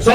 100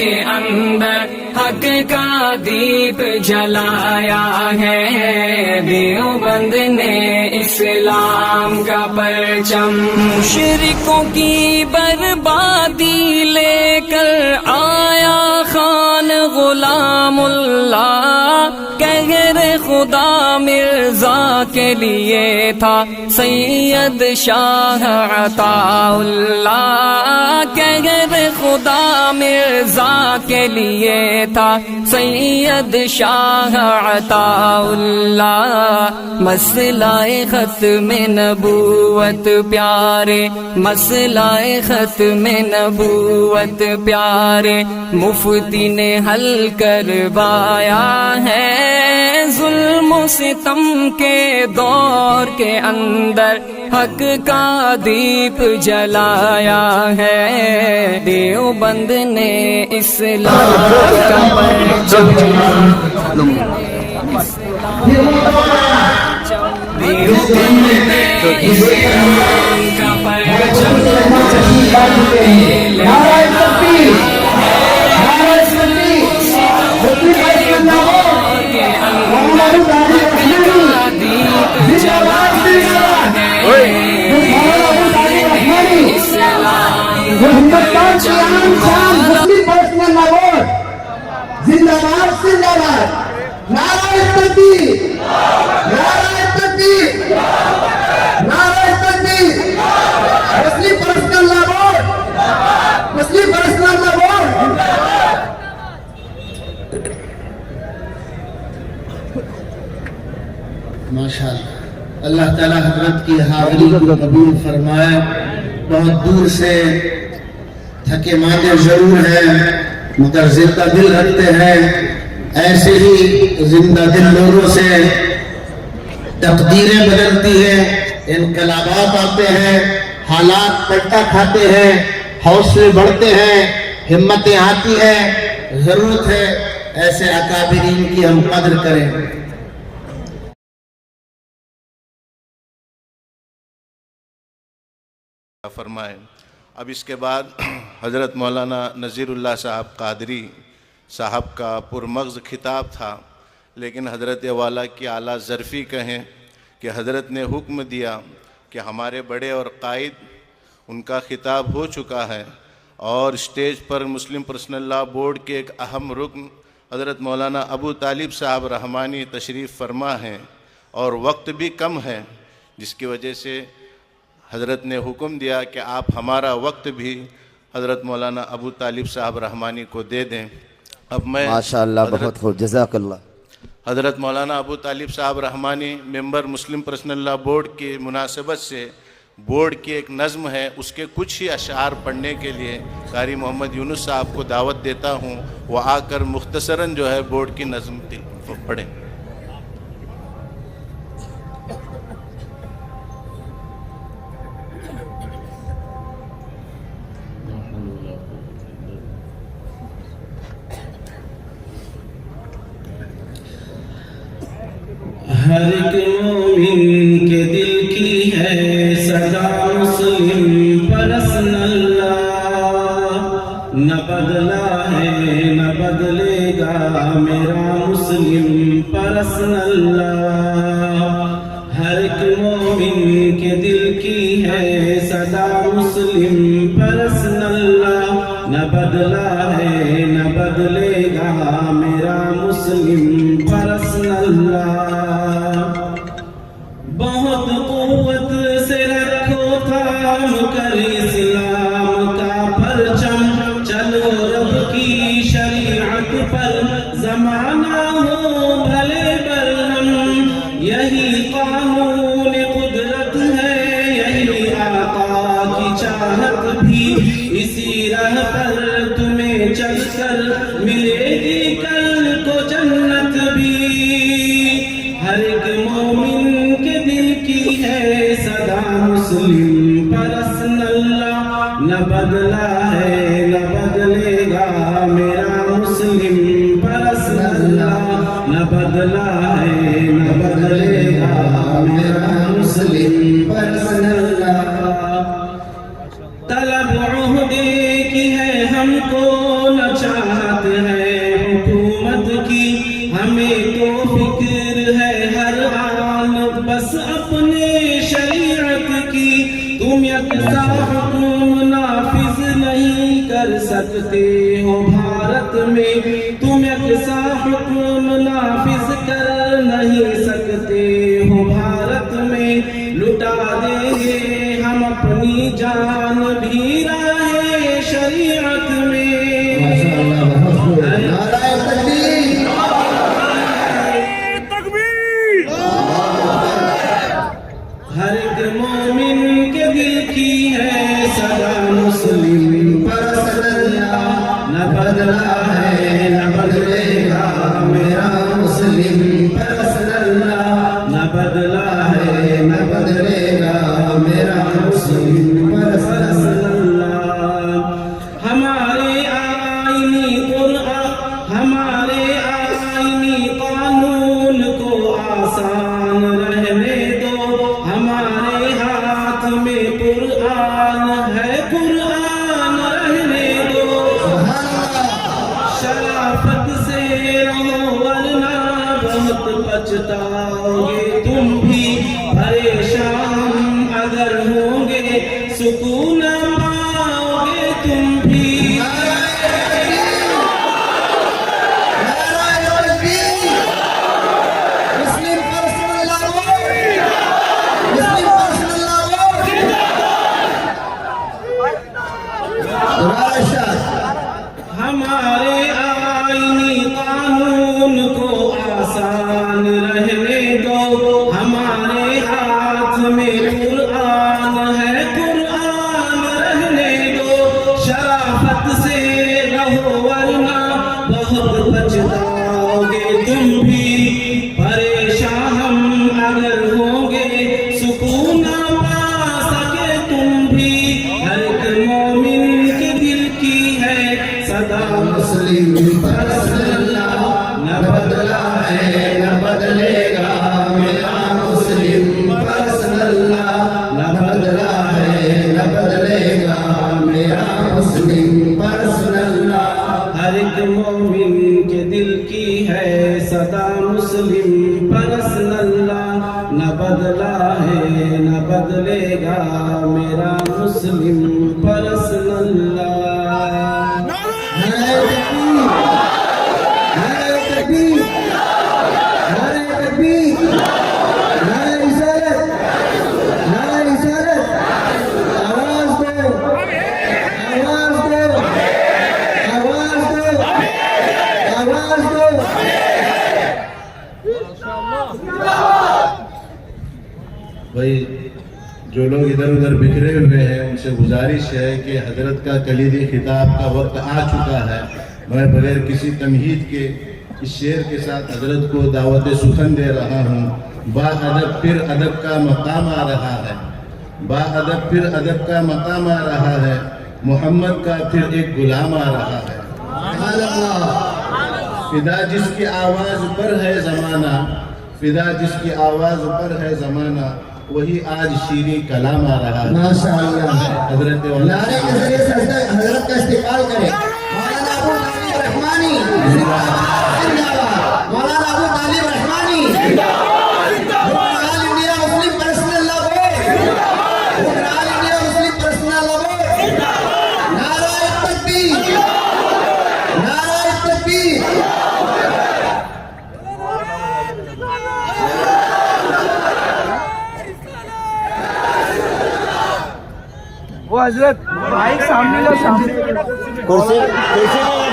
کے اندر حق کا دیپ جلایا ہے، دیوبند نے اسلام کا پرچم مشرکوں کی بربادی لے کر آیا خان غلام اللہ، قہر خدا مرزا کے لیے تھا سید شاہ عطا اللہ، قہر خدا مرزا کے لیے تھا سید شاہ عطا اللہ، مسئلہ ختم نبوت پیارے، مسئلہ ختم نبوت پیارے مفتی نے حل کروایا ہے، ظلم و ستم کے دور کے اندر حق کا دیپ جلایا ہے، دیوبند نے اسلام کا پرچم دیوبند نے اسلام کا پرچم زندہ باد زندہ باد، نعرہ تکبیر، نعرہ تکبیر، نعرہ تکبیر، مسلم پرسنل لاہور، مسلم پرسنل لاہور۔ ماشاءاللہ، اللہ تعالی حضرت کی حاضری کو قبول فرمائے۔ بہت دور سے تھکے ماندے ضرور ہیں مگر زندہ دل رکھتے ہیں، ایسے ہی زندہ دل لوگوں سے تقدیریں بدلتی ہیں، انقلابات آتے ہیں، حالات پلٹا کھاتے ہیں، حوصلے بڑھتے ہیں، ہمتیں آتی ہیں، ضرورت ہے ایسے اکابرین کی ہم قدر کریں۔ فرمائیں۔ اب اس کے بعد حضرت مولانا نذیر اللہ صاحب قادری صاحب کا پرمغز خطاب تھا، لیکن حضرت والا کی اعلیٰ ظرفی کہیں کہ حضرت نے حکم دیا کہ ہمارے بڑے اور قائد ان کا خطاب ہو چکا ہے، اور اسٹیج پر مسلم پرسنل لاء بورڈ کے ایک اہم رکن حضرت مولانا ابو طالب صاحب رحمانی تشریف فرما ہیں، اور وقت بھی کم ہے، جس کی وجہ سے حضرت نے حکم دیا کہ آپ ہمارا وقت بھی حضرت مولانا ابو طالب صاحب رحمانی کو دے دیں۔ اب میں ماشاءاللہ، بہت خوب، جزاک اللہ۔ حضرت مولانا ابو طالب صاحب رحمانی ممبر مسلم پرسنل لاء بورڈ کی مناسبت سے بورڈ کی ایک نظم ہے، اس کے کچھ ہی اشعار پڑھنے کے لیے قاری محمد یونس صاحب کو دعوت دیتا ہوں، وہ آ کر مختصراً جو ہے بورڈ کی نظم پڑھیں۔ ہر ایک مومن کے دل کی ہے صدا مسلم پرسن اللہ، نہ بدلا ہے نہ بدلے گا میرا مسلم پرسن اللہ۔ ہر ایک مومن کے دل کی ہے صدا مسلم پرسن اللہ، نہ بدلا ہے نہ بدلے گا میرا مسلم پرسن اللہ۔ بہت قوت سے رکھو تھام کر اسلام کا پرچم، چلو رب کی شریعت پر زمانہ ہو بھلے برہم، یہی قانون قدرت ہے، یہی آقا کی چاہت بھی، اسی راہ پر تمہیں چل کر ملے گی کل کو جنت بھی۔ ہر ایک مومن کے دل کی ہے صدا مسلم پرسن اللہ، نہ بدلا ہے نہ بدلے گا میرا مسلم پرسن اللہ، نہ بدلا ہے نہ بدلے گا میرا مسلم پرسن اللہ۔ طلب عہدے کی ہے ہم کو نہ چاہ بس اپنے شریعت کی تم یکساں حکم نافذ نہیں کر سکتے ہو بھارت میں تم یکساں حکم نافذ کر نہیں سکتے ہو بھارت میں لٹا دیں گے ہم اپنی جان بھی راہ شریعت میں ہر ایک مومن کے دل کی ہے صدا مسلم پر صدیہ نہ بدلا ہے نہ بدلے گا میرا مسلم پر صدیہ نہ بدلا ہے نہ بدلے گا میرا مسلم پر صدیہ ہمارے آئینی قرآن ہمارے آئینی قانون کو آسان رہنے دو ہمارے ہاتھ میں قرآن ہے قرآن رہنے دو شرافت سے رہو ورنہ بہت پچھتاؤ گے تم بھی پریشان اگر ہوں گے سکون پاؤ گے تم بھی ہمارے آئینی قانون کو آسان رہنے دو ہمارے ہاتھ میں قرآن ہے قرآن رہنے دو شرافت سے رہو ورنہ بہت پچھتاؤ گے تم بھی پریشان ہم اگر ہوں گے سکون پا سکے تم بھی ہر ایک مومن کے دل کی ہے صدا مسلم پر صدیہ نہ بدلا ہے نہ بدلے گا میرا مسلم پر صدیہ نہ بدلا ہے نہ بدلے گا میرا مسلم پر صدیہ ہر ایک مومن کے دل کی ہے صدا مسلم پر صدیہ نہ بدلا ہے نہ بدلے گا میرا مسلم پر صدیہ بھائی جو لوگ ادھر ادھر بکھرے ہوئے ہیں ان سے گزارش ہے کہ حضرت کا کلیدی خطاب کا وقت آ چکا ہے میں بغیر کسی تمہید کے اس شعر کے ساتھ حضرت کو دعوت سخن دے رہا ہوں با ادب پھر ادب کا مقام آ رہا ہے با ادب پھر ادب کا مقام آ رہا ہے محمد کا پھر ایک غلام آ رہا ہے فدا جس کی آواز پر ہے زمانہ فدا جس کی آواز پر ہے زمانہ وہی آج شیریں کلام آ رہا ہے ماشاءاللہ حضرت نعرے کے ذریعے سے حضرت کا استقبال کریں مولانا ابو طالب رحمانی زندہ باد مولانا ابو طالب رحمانی حکمران انڈیا مسلم پرسنل لا بورڈ حکمران انڈیا مسلم پرسنل لا بورڈ نعرہ تکبیر نعرہ تکبیر وہ حضرت مائک سامنے لو سامنے کرسی کرسی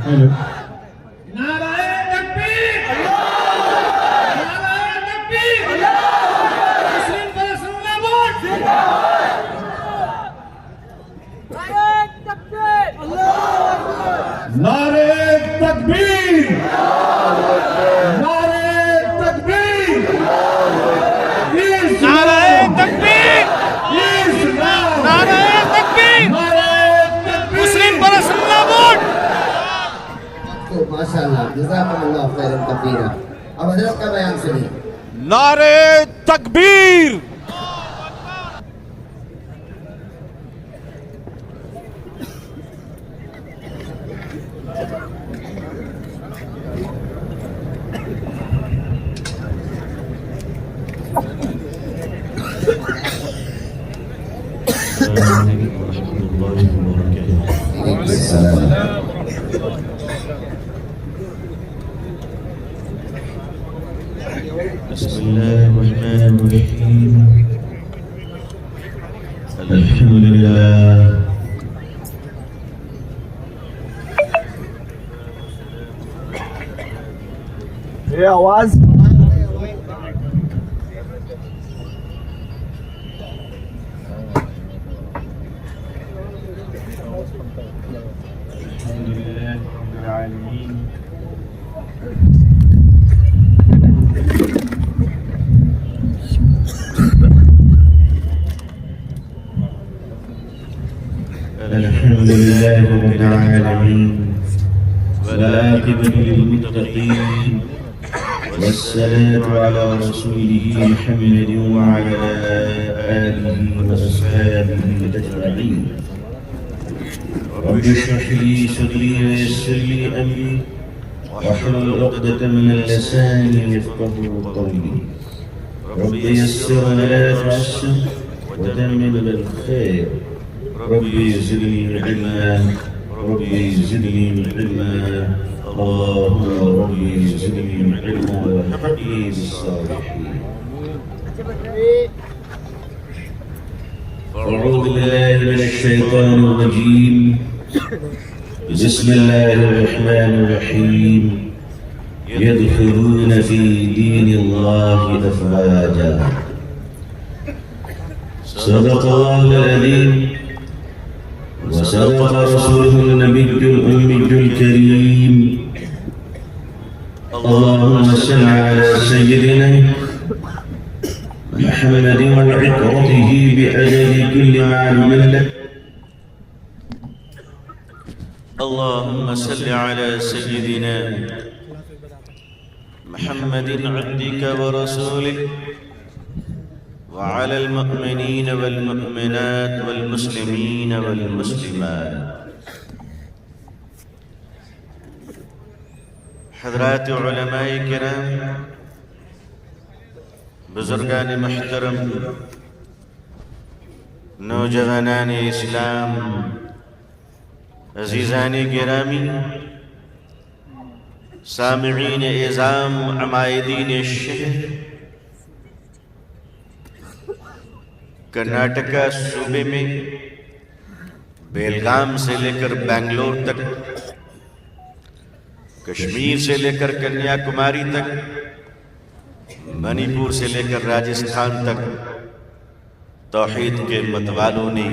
Hello. تکبیر نعرہ تکبیر نعرہ تکبیر نعرہ تکبیر مسلم پرست زندہ باد ماشاءاللہ جزاکم اللہ خیرا کثیرا اب حضرت کا بیان سنیے نعرہ تکبیر بسم الله الرحمن الرحيم الحمد لله یہ آواز الحمد لله رب العالمين الحمد لله رب العالمين والعاقبة للمتقين والصلاة على رسوله محمد وعلى آله وأصحابه أجمعين رب اشرح لي صدري ويسر لي أمري واحلل عقدة من لساني يفقهوا قولي رب يسر ولا تعسر وتمم بالخير ربي زدني علما ربي زدني علما اللهم ربي زدني علما والحقني بالصالحين أعوذ بالله من الشيطان الرجيم بسم الله الرحمن الرحيم يدخلون في دين الله أفواجا صدق الله العظيم وصدق رسوله النبي الأمي الكريم اللهم صل على سيدنا محمد وعطرته بعدد كل معلوم لك اللهم صل على سيدنا محمد عبدك ورسولك وعلى المؤمنين والمؤمنات والمسلمين والمسلمات حضرات علماء کرام بزرگان محترم نوجوانان اسلام عزیزان گرامی سامعین اعظام عمائدین الشہر کرناٹکا صوبے میں بیلگام سے لے کر بنگلور تک کشمیر سے لے کر کنیا کماری تک منی پور سے لے کر راجستھان تک توحید کے متوالوں نے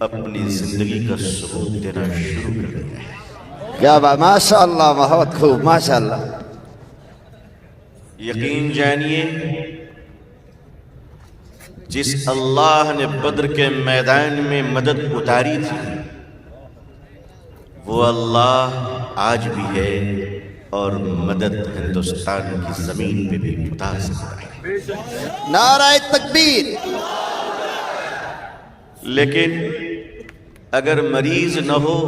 اپنی زندگی کا ثبوت دینا شروع کر دیا ہے کیا بات ماشاء اللہ بہت خوب ماشاء اللہ یقین جانیے جس اللہ نے بدر کے میدان میں مدد اتاری تھی وہ اللہ آج بھی ہے اور مدد ہندوستان کی زمین پہ بھی اتار سکتا ہے نعرہ تکبیر لیکن اگر مریض نہ ہو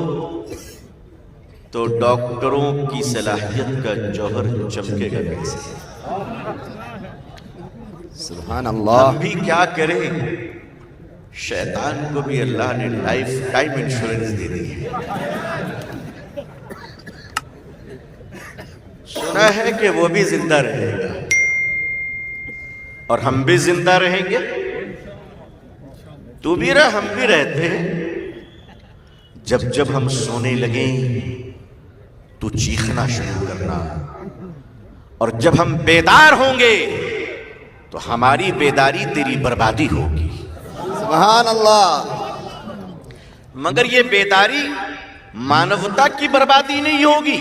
تو ڈاکٹروں کی صلاحیت کا جوہر چمکے گا کیسے سبحان اللہ ہم بھی کیا کریں شیطان کو بھی اللہ نے لائف ٹائم انشورنس دے دی ہے سنا ہے کہ وہ بھی زندہ رہے گا اور ہم بھی زندہ رہیں گے تو بھی رہ ہم بھی رہتے ہیں جب جب ہم سونے لگیں تو چیخنا شروع کرنا اور جب ہم بیدار ہوں گے تو ہماری بیداری تیری بربادی ہوگی سبحان اللہ مگر یہ بیداری مانوتا کی بربادی نہیں ہوگی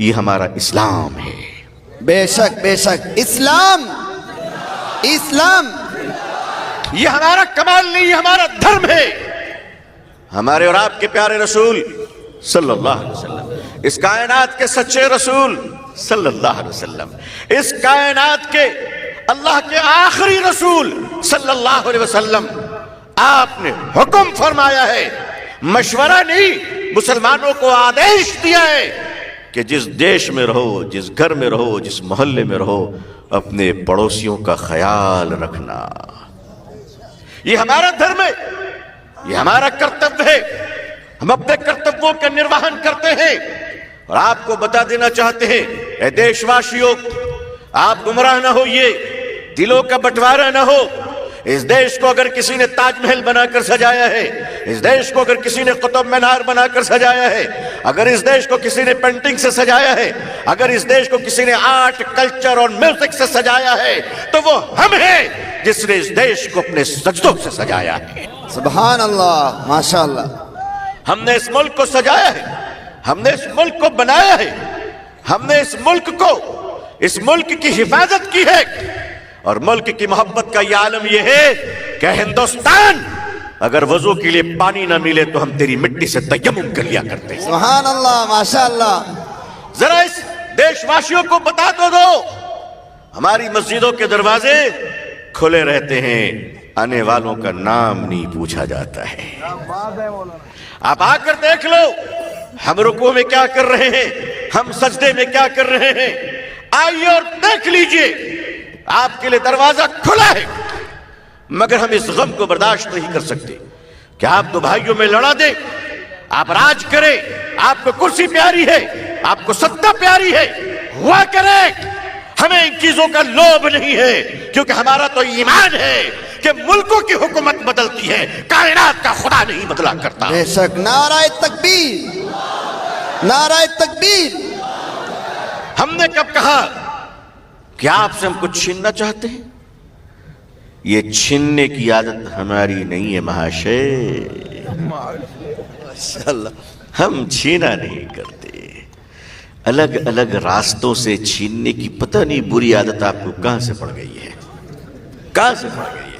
یہ ہمارا اسلام ہے. بے شک اسلام اسلام یہ ہمارا کمال نہیں، یہ ہمارا دھرم ہے. ہمارے اور آپ کے پیارے رسول صلی اللہ علیہ وسلم، اس کائنات کے سچے رسول صلی اللہ علیہ وسلم، اس کائنات کے اللہ کے آخری رسول صلی اللہ علیہ وسلم، آپ نے حکم فرمایا ہے، مشورہ نہیں، مسلمانوں کو آدیش دیا ہے کہ جس دیش میں رہو، جس گھر میں رہو، جس محلے میں رہو، اپنے پڑوسیوں کا خیال رکھنا. یہ ہمارا دھرم ہے، یہ ہمارا کرتویہ ہے. ہم اپنے کرتووں کا نرواہن کرتے ہیں. اور آپ کو بتا دینا چاہتے ہیں، اے دیش واسیوں، آپ گمراہ نہ ہوئیے، دلوں کا بٹوارہ نہ ہو. اس دیش کو اگر کسی نے تاج محل بنا کر سجایا ہے، اس دیش کو اگر کسی نے قطب مینار بنا کر سجایا ہے، اگر اس دیش کو کسی نے پینٹنگ سے سجایا ہے، اگر اس دیش کو کسی نے آرٹ، کلچر اور میوزک سے سجایا ہے، تو وہ ہم ہیں جس نے اس دیش کو اپنے سجدوں سے سجایا ہے. سبحان اللہ، ماشاء اللہ. ہم نے اس ملک کو سجایا ہے، ہم نے اس ملک کو بنایا ہے، ہم نے اس ملک کی حفاظت کی ہے. اور ملک کی محبت کا یہ عالم یہ ہے کہ ہندوستان، اگر وضو کے لیے پانی نہ ملے تو ہم تیری مٹی سے تیمم کر لیا کرتے ہیں. سبحان اللہ، ماشاء اللہ. ذرا اس دیش واسیوں کو بتا دو ہماری مسجدوں کے دروازے کھلے رہتے ہیں، آنے والوں کا نام نہیں پوچھا جاتا ہے. آپ آ کر دیکھ لو ہم رکوع میں کیا کر رہے ہیں، ہم سجدے میں کیا کر رہے ہیں. آئیے اور دیکھ لیجئے، آپ کے لیے دروازہ کھلا ہے. مگر ہم اس غم کو برداشت نہیں کر سکتے کہ آپ دو بھائیوں میں لڑا دیں، آپ راج کریں. آپ کو کرسی پیاری ہے، آپ کو ستہ پیاری ہے، ہوا کرے. ہمیں ان چیزوں کا لوبھ نہیں ہے، کیونکہ ہمارا تو ایمان ہے کہ ملکوں کی حکومت بدلتی ہے، کائنات کا خدا نہیں بدلا کرتا. بے شک. نعرہ تکبیر، نعرہ تکبیر. ہم نے کب کہا کہ آپ سے ہم کچھ چھیننا چاہتے ہیں؟ یہ چھیننے کی عادت ہماری نہیں ہے مہاشے. ہم چھینا نہیں کرتے. الگ الگ راستوں سے چھیننے کی پتہ نہیں بری عادت آپ کو کہاں سے پڑ گئی ہے، کہاں سے پڑ گئی ہے.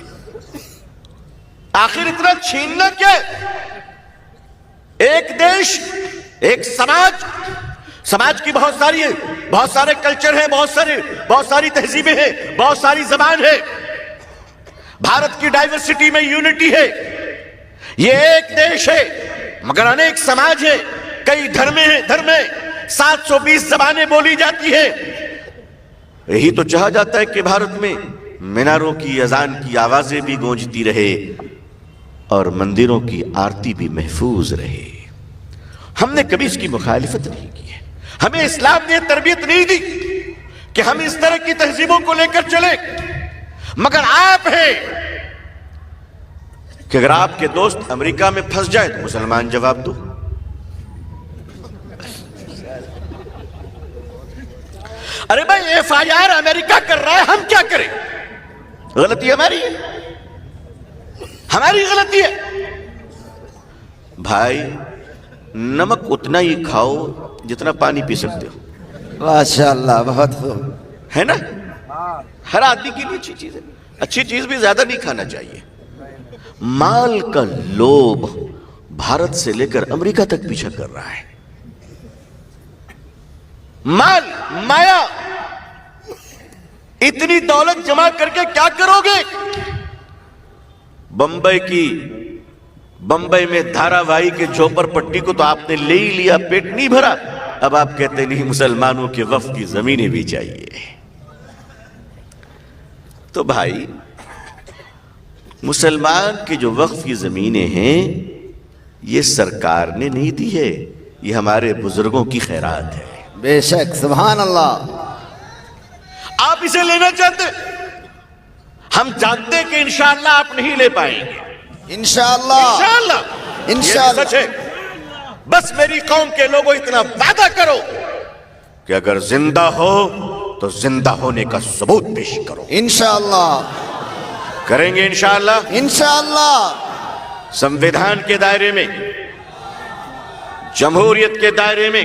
آخر اتنا چھیننا کیا ہے؟ ایک دیش، ایک سماج کی بہت سارے کلچر ہیں، بہت ساری تہذیبیں ہیں، بہت ساری زبان ہے. بھارت کی ڈائیورسٹی میں یونٹی ہے. یہ ایک دیش ہے مگر انیک سماج ہے، کئی دھرم ہیں، 720 زبانیں بولی جاتی ہیں. یہی تو چاہا جاتا ہے کہ بھارت میں میناروں کی اذان کی آوازیں بھی گونجتی رہے اور مندروں کی آرتی بھی محفوظ رہے. ہم نے کبھی اس کی مخالفت نہیں کی ہے. ہمیں اسلام نے تربیت نہیں دی کہ ہم اس طرح کی تہذیبوں کو لے کر چلیں. مگر آپ ہیں کہ اگر آپ کے دوست امریکہ میں پھنس جائے تو مسلمان جواب دو. ارے بھائی FIR امریکہ کر رہا ہے، ہم کیا کریں؟ غلطی ہماری ہے، ہماری غلطی ہے. بھائی نمک اتنا ہی کھاؤ جتنا پانی پی سکتے ہو. ماشاءاللہ، بہت خوب ہے نا. ہر آدمی کے لیے اچھی چیز ہے، اچھی چیز بھی زیادہ نہیں کھانا چاہیے. مال کا لوبھ بھارت سے لے کر امریکہ تک پیچھا کر رہا ہے. مال، مایا، اتنی دولت جمع کر کے کیا کرو گے؟ بمبئی میں دھارا وائی کے جھوپڑ پٹی کو تو آپ نے لے ہی لیا، پیٹ نہیں بھرا. اب آپ کہتے نہیں مسلمانوں کے وقف کی زمینیں بھی چاہیے. تو بھائی مسلمان کی جو وقف کی زمینیں ہیں یہ سرکار نے نہیں دی ہے، یہ ہمارے بزرگوں کی خیرات ہے. بے شک. سبحان اللہ. آپ اسے لینا چاہتے، ہم جانتے ہیں کہ انشاءاللہ آپ نہیں لے پائیں گے. انشاءاللہ، انشاءاللہ. سچ ہے. بس میری قوم کے لوگوں اتنا وعدہ کرو کہ اگر زندہ ہو تو زندہ ہونے کا ثبوت پیش کرو. انشاءاللہ کریں گے. انشاءاللہ، انشاءاللہ. سمویدھان کے دائرے میں، جمہوریت کے دائرے میں،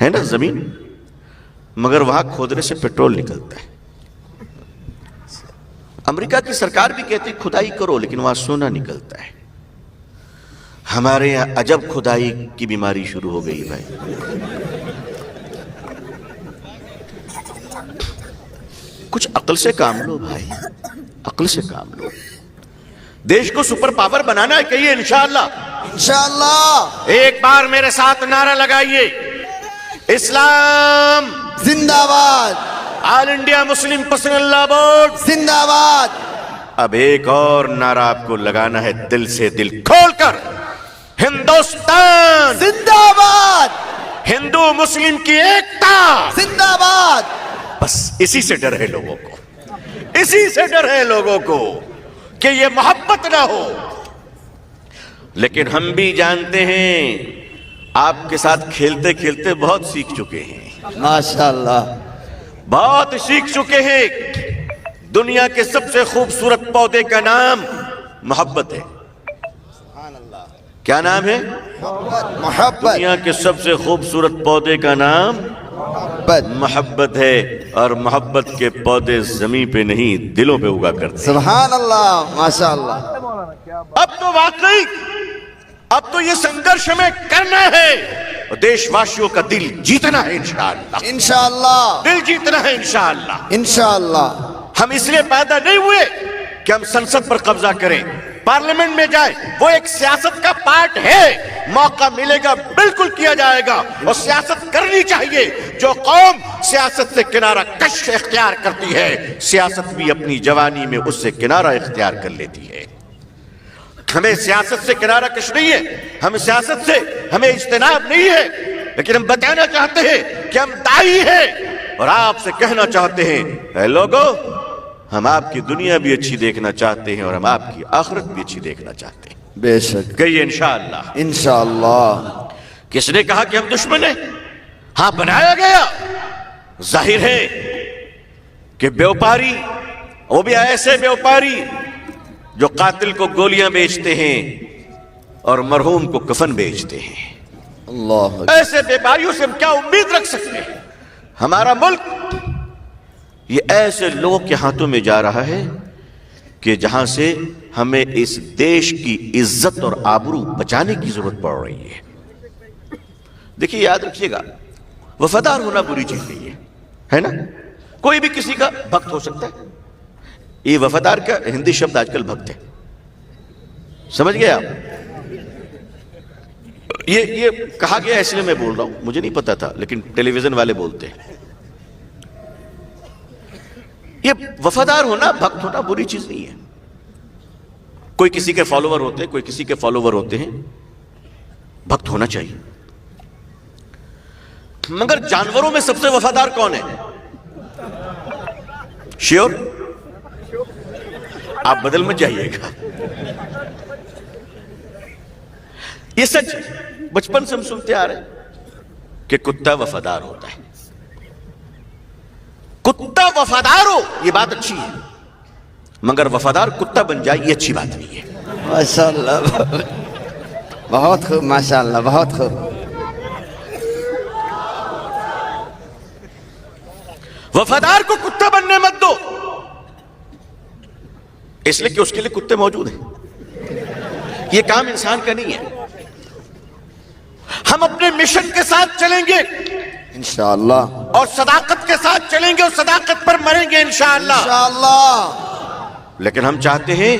ہے نا زمین, مگر وہاں کھودنے سے پیٹرول نکلتا ہے. امریکہ کی سرکار بھی کہتی کھدائی کرو لیکن وہاں سونا نکلتا ہے. ہمارے یہاں عجب کھدائی کی بیماری شروع ہو گئی بھائی. کچھ عقل سے کام لو بھائی, عقل سے کام لو. دیش کو سپر پاور بنانا ہے, کہیے انشاءاللہ. انشاءاللہ. ایک بار میرے ساتھ نعرہ لگائیے, اسلام زندہ باد, آل انڈیا مسلم پرسنل لا بورڈ زندہ باد. اب ایک اور نعرہ آپ کو لگانا ہے دل سے, دل کھول کر. ہندوستان زندہ باد, ہندو مسلم کی ایکتا زندہ باد. بس اسی سے ڈر ہے لوگوں کو, اسی سے ڈر ہے لوگوں کو کہ یہ محبت نہ ہو. لیکن ہم بھی جانتے ہیں آپ کے ساتھ کھیلتے کھیلتے بہت سیکھ چکے ہیں, ماشاءاللہ, بہت سیکھ چکے ہیں. دنیا کے سب سے خوبصورت پودے کا نام محبت ہے. کیا نام ہے؟ محبت. دنیا کے سب سے خوبصورت پودے کا نام محبت ہے, اور محبت کے پودے زمین پہ نہیں دلوں پہ اگا کرتے. سبحان اللہ, ماشاءاللہ. اب تو واقعی اب تو یہ سنگرش ہمیں کرنا ہے, اور دیش واسیوں کا دل جیتنا ہے انشاءاللہ. انشاءاللہ, دل جیتنا ہے انشاءاللہ. انشاءاللہ. ہم اس لیے پیدا نہیں ہوئے کہ ہم سنسد پر قبضہ کریں, پارلیمنٹ میں جائیں, وہ ایک سیاست کا پارٹ ہے. موقع ملے گا بالکل کیا جائے گا, اور سیاست کرنی چاہیے. جو قوم سیاست سے کنارہ کش اختیار کرتی ہے, سیاست بھی اپنی جوانی میں اس سے کنارہ اختیار کر لیتی ہے. ہمیں سیاست سے کنارہ کش نہیں ہے, ہم سیاست سے ہمیں اجتناب نہیں ہے, لیکن ہم بتانا چاہتے ہیں کہ ہم دائی ہیں, اور آپ سے کہنا چاہتے ہیں اے لوگو, ہم آپ کی دنیا بھی اچھی دیکھنا چاہتے ہیں, اور ہم آپ کی آخرت بھی اچھی دیکھنا چاہتے ہیں. بے شک, کہیے انشاءاللہ. انشاءاللہ. کس نے کہا کہ ہم دشمن ہیں؟ ہاں بنایا گیا. ظاہر ہے کہ بیوپاری, وہ بھی ایسے بیوپاری جو قاتل کو گولیاں بیچتے ہیں اور مرحوم کو کفن بیچتے ہیں. اللہ, ایسے بیوپاریوں سے ہم کیا امید رکھ سکتے ہیں؟ ہمارا ملک یہ ایسے لوگوں کے ہاتھوں میں جا رہا ہے کہ جہاں سے ہمیں اس دیش کی عزت اور آبرو بچانے کی ضرورت پڑ رہی ہے. دیکھیے یاد رکھیے گا, وفادار ہونا بری چیز نہیں ہے نا. کوئی بھی کسی کا بھکت ہو سکتا ہے. یہ وفادار کا ہندی شبد آج کل بھکت ہے, سمجھ گئے آپ؟ یہ کہا گیا اس لیے میں بول رہا ہوں, مجھے نہیں پتا تھا, لیکن ٹیلی ویژن والے بولتے ہیں. یہ وفادار ہونا, بھکت ہونا بری چیز نہیں ہے. کوئی کسی کے فالوور ہوتے ہیں, کوئی کسی کے فالوور ہوتے ہیں, بھکت ہونا چاہیے. مگر جانوروں میں سب سے وفادار کون ہے؟ شیور؟ آپ بدل مت جائیے گا, یہ سچ بچپن سے ہم سنتے آ رہے ہیں کہ کتا وفادار ہوتا ہے. کتا وفادار ہو یہ بات اچھی ہے, مگر وفادار کتا بن جائے یہ اچھی بات نہیں ہے. ماشاءاللہ, بہت خوب, ماشاءاللہ, بہت خوب. وفادار کو کتا بننے مت دو, اس لیے کہ اس کے لیے کتے موجود ہیں. یہ کام انسان کا نہیں ہے. ہم اپنے مشن کے ساتھ چلیں گے انشاءاللہ, اور صداقت کے ساتھ چلیں گے, اور صداقت پر مریں گے انشاءاللہ. انشاءاللہ. لیکن ہم چاہتے ہیں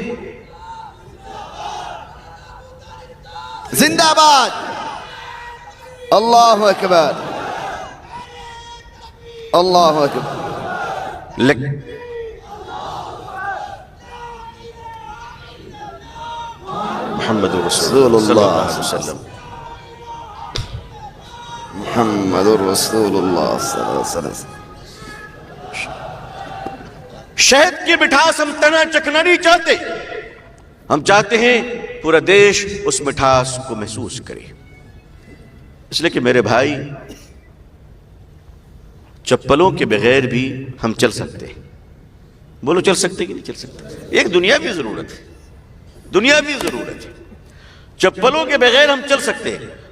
زندہ باد, اللہ اکبر, اللہ اکبر. محمد رسول اللہ صلی اللہ علیہ وسلم, محمد رسول اللہ صلی اللہ علیہ وسلم. شہد کی مٹھاس ہم تنا چکنا نہیں چاہتے, ہم چاہتے ہیں پورا دیش اس مٹھاس کو محسوس کرے. اس لیے کہ میرے بھائی, چپلوں کے بغیر بھی ہم چل سکتے ہیں. بولو چل سکتے کہ نہیں چل سکتے؟ ایک دنیاوی ضرورت ہے, دنیاوی ضرورت ہے. چپلوں کے بغیر ہم چل سکتے ہیں,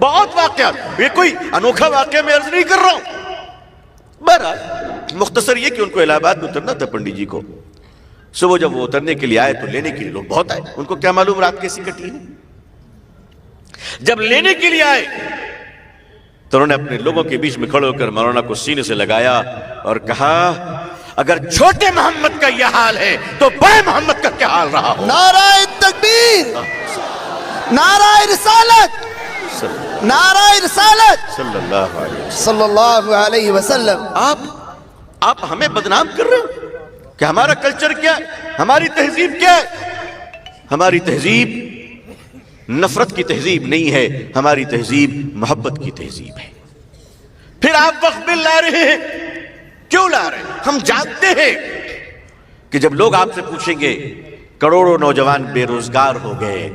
بہت واقعات. یہ کوئی انوکھا واقعہ میں عرض نہیں کر رہا ہوں. بہرحال مختصر یہ کہ ان کو الہ آباد میں اترنا تھا پنڈی جی کو. صبح جب وہ اترنے کے لیے آئے تو لینے کے لیے لوگ بہت آئے. ان کو کیا معلوم رات کیسی کٹی ہے. جب لینے کے لیے آئے تو انہوں نے اپنے لوگوں کے بیچ میں کھڑے ہو کر مولانا کو سینے سے لگایا اور کہا اگر چھوٹے محمد کا یہ حال ہے تو بڑے محمد کا کیا حال رہا ہو. نعرہ تکبیر، نعرہ رسالت، نعرہ رسالت صلی اللہ علیہ وسلم. آپ ہمیں بدنام کر رہے ہو کہ ہمارا کلچر کیا ہے، ہماری تہذیب کیا ہے. ہماری تہذیب نفرت کی تہذیب نہیں ہے، ہماری تہذیب محبت کی تہذیب ہے. پھر آپ وقت بل لا رہے ہیں. کیوں لا رہے ہیں؟ ہم جانتے ہیں کہ جب لوگ آپ سے پوچھیں گے کروڑوں نوجوان بے روزگار ہو گئے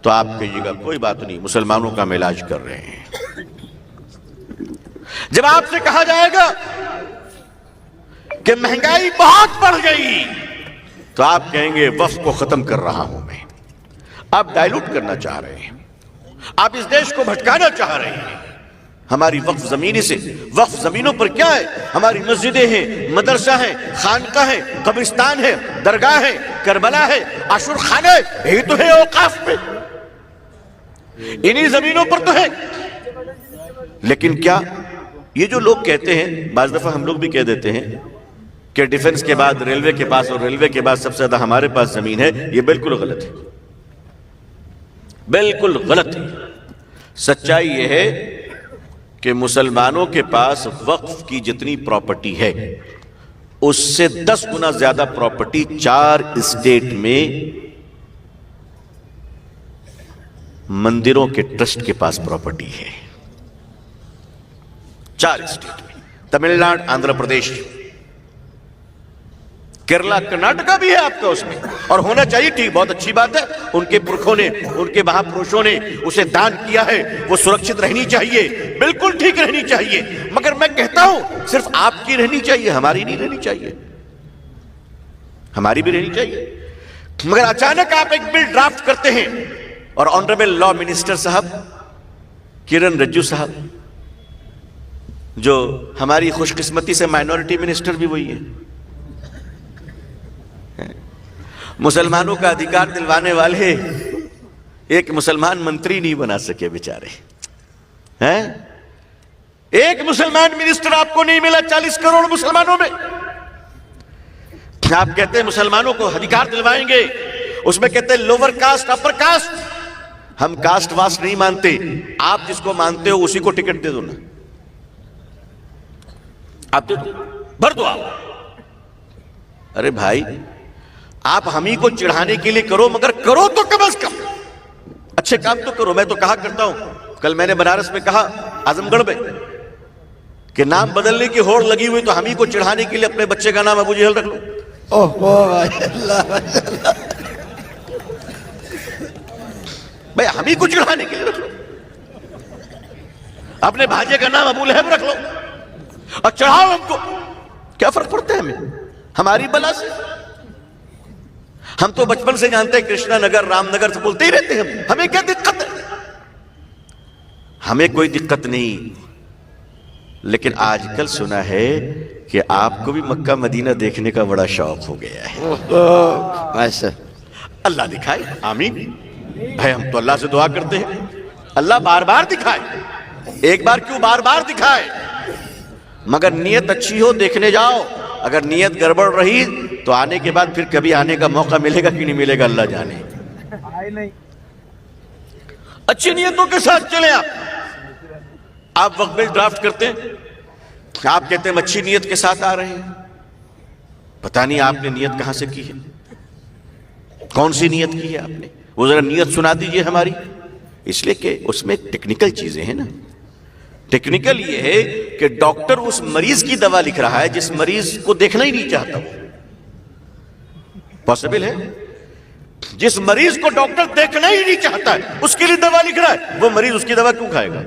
تو آپ کہیے گا کوئی بات نہیں، مسلمانوں کا ہم علاج کر رہے ہیں. جب آپ سے کہا جائے گا کہ مہنگائی بہت بڑھ گئی تو آپ کہیں گے وقف کو ختم کر رہا ہوں میں. آپ ڈائلوٹ کرنا چاہ رہے ہیں، آپ اس دیش کو بھٹکانا چاہ رہے ہیں. ہماری وقف زمینی سے، وقف زمینوں پر کیا ہے؟ ہماری مسجدیں ہیں، مدرسہ ہیں، خانقاہ ہیں، قبرستان ہے، درگاہ ہے، کربلا ہے، عاشور خانہ ہے. یہی تو ہے اوقاف پہ، انہی زمینوں پر تو ہے. لیکن کیا یہ جو لوگ کہتے ہیں، بعض دفعہ ہم لوگ بھی کہہ دیتے ہیں کہ ڈیفنس کے بعد ریلوے کے پاس اور ریلوے کے بعد سب سے زیادہ ہمارے پاس زمین ہے، یہ بالکل غلط ہے. بالکل غلط ہے. سچائی یہ ہے کہ مسلمانوں کے پاس وقف کی جتنی پراپرٹی ہے اس سے 10 گنا زیادہ پراپرٹی 4 اسٹیٹ میں مندروں کے ٹرسٹ کے پاس پراپرٹی ہے. 4 اسٹیٹ میں، تمل ناڈو، آندھرا پردیش، کیرلا، کرناٹکا بھی ہے آپ کا اس میں. اور ہونا چاہیے، ٹھیک، بہت اچھی بات ہے. ان کے پرکھوں نے، ان کے مہاپروشوں نے اسے دان کیا ہے، وہ سرکشت رہنی چاہیے، بالکل ٹھیک رہنی چاہیے. مگر میں کہتا ہوں صرف آپ کی رہنی چاہیے، ہماری نہیں رہنی چاہیے. ہماری بھی رہنی چاہیے. مگر اچانک آپ ایک بل ڈرافٹ کرتے ہیں اور آنریبل لا منسٹر صاحب کرن رجو صاحب، جو ہماری خوش قسمتی سے مائنورٹی منسٹر بھی وہی ہے، مسلمانوں کا ادھیکار دلوانے والے، ایک مسلمان منتری نہیں بنا سکے بیچارے. ایک مسلمان منسٹر آپ کو نہیں ملا 40 کروڑ مسلمانوں میں. آپ کہتے ہیں مسلمانوں کو ادھیکار دلوائیں گے، اس میں کہتے ہیں لوور کاسٹ، اپر کاسٹ. ہم کاسٹ واسٹ نہیں مانتے، آپ جس کو مانتے ہو اسی کو ٹکٹ دے دو نا. آپ دے دو، بھر دو آپ. ارے بھائی، آپ ہم ہی کو چڑھانے کے لیے کرو، مگر کرو تو کم از کم اچھے کام تو کرو. میں تو کہا کرتا ہوں، کل میں نے بنارس میں کہا، اعظم گڑھ میں، کہ نام بدلنے کی ہوڑ لگی ہوئی تو ہم ہی کو چڑھانے کے لیے اپنے بچے کا نام ابو جہل رکھ لو. بھائی ہم ہی کو چڑھانے کے لیے رکھ لو. اپنے بھاجے کا نام ابو لہب رکھ لو اور چڑھاؤ ہم کو. کیا فرق پڑتا ہے ہمیں ہماری بلا سے؟ ہم تو بچپن سے جانتے ہیں کرشنا نگر، رام نگر سے بولتے ہی رہتے ہیں. ہمیں کیا دقت ہے؟ ہمیں کوئی دقت نہیں. لیکن آج کل سنا ہے کہ آپ کو بھی مکہ مدینہ دیکھنے کا بڑا شوق ہو گیا ہے. اللہ دکھائے، آمین. بھائی ہم تو اللہ سے دعا کرتے ہیں اللہ بار بار دکھائے. ایک بار کیوں، بار بار دکھائے. مگر نیت اچھی ہو، دیکھنے جاؤ. اگر نیت گڑبڑ رہی تو آنے کے بعد پھر کبھی آنے کا موقع ملے گا کہ نہیں ملے گا اللہ جانے. اچھی نیتوں کے ساتھ چلیں. آپ وقت بل ڈرافٹ کرتے ہیں، آپ کہتے ہیں اچھی نیت کے ساتھ آ رہے ہیں. پتہ نہیں آپ نے نیت کہاں سے کی ہے، کون سی نیت کی ہے آپ نے. وہ ذرا نیت سنا دیجئے ہماری. اس لیے کہ اس میں ٹیکنیکل چیزیں ہیں نا. ٹیکنیکل یہ ہے کہ ڈاکٹر اس مریض کی دوا لکھ رہا ہے جس مریض کو دیکھنا ہی نہیں چاہتا. پاسبل ہے؟ جس مریض کو ڈاکٹر دیکھنا ہی نہیں چاہتا ہے اس کے لیے دوا لکھ رہا ہے، وہ مریض اس کی دوا کیوں کھائے گا؟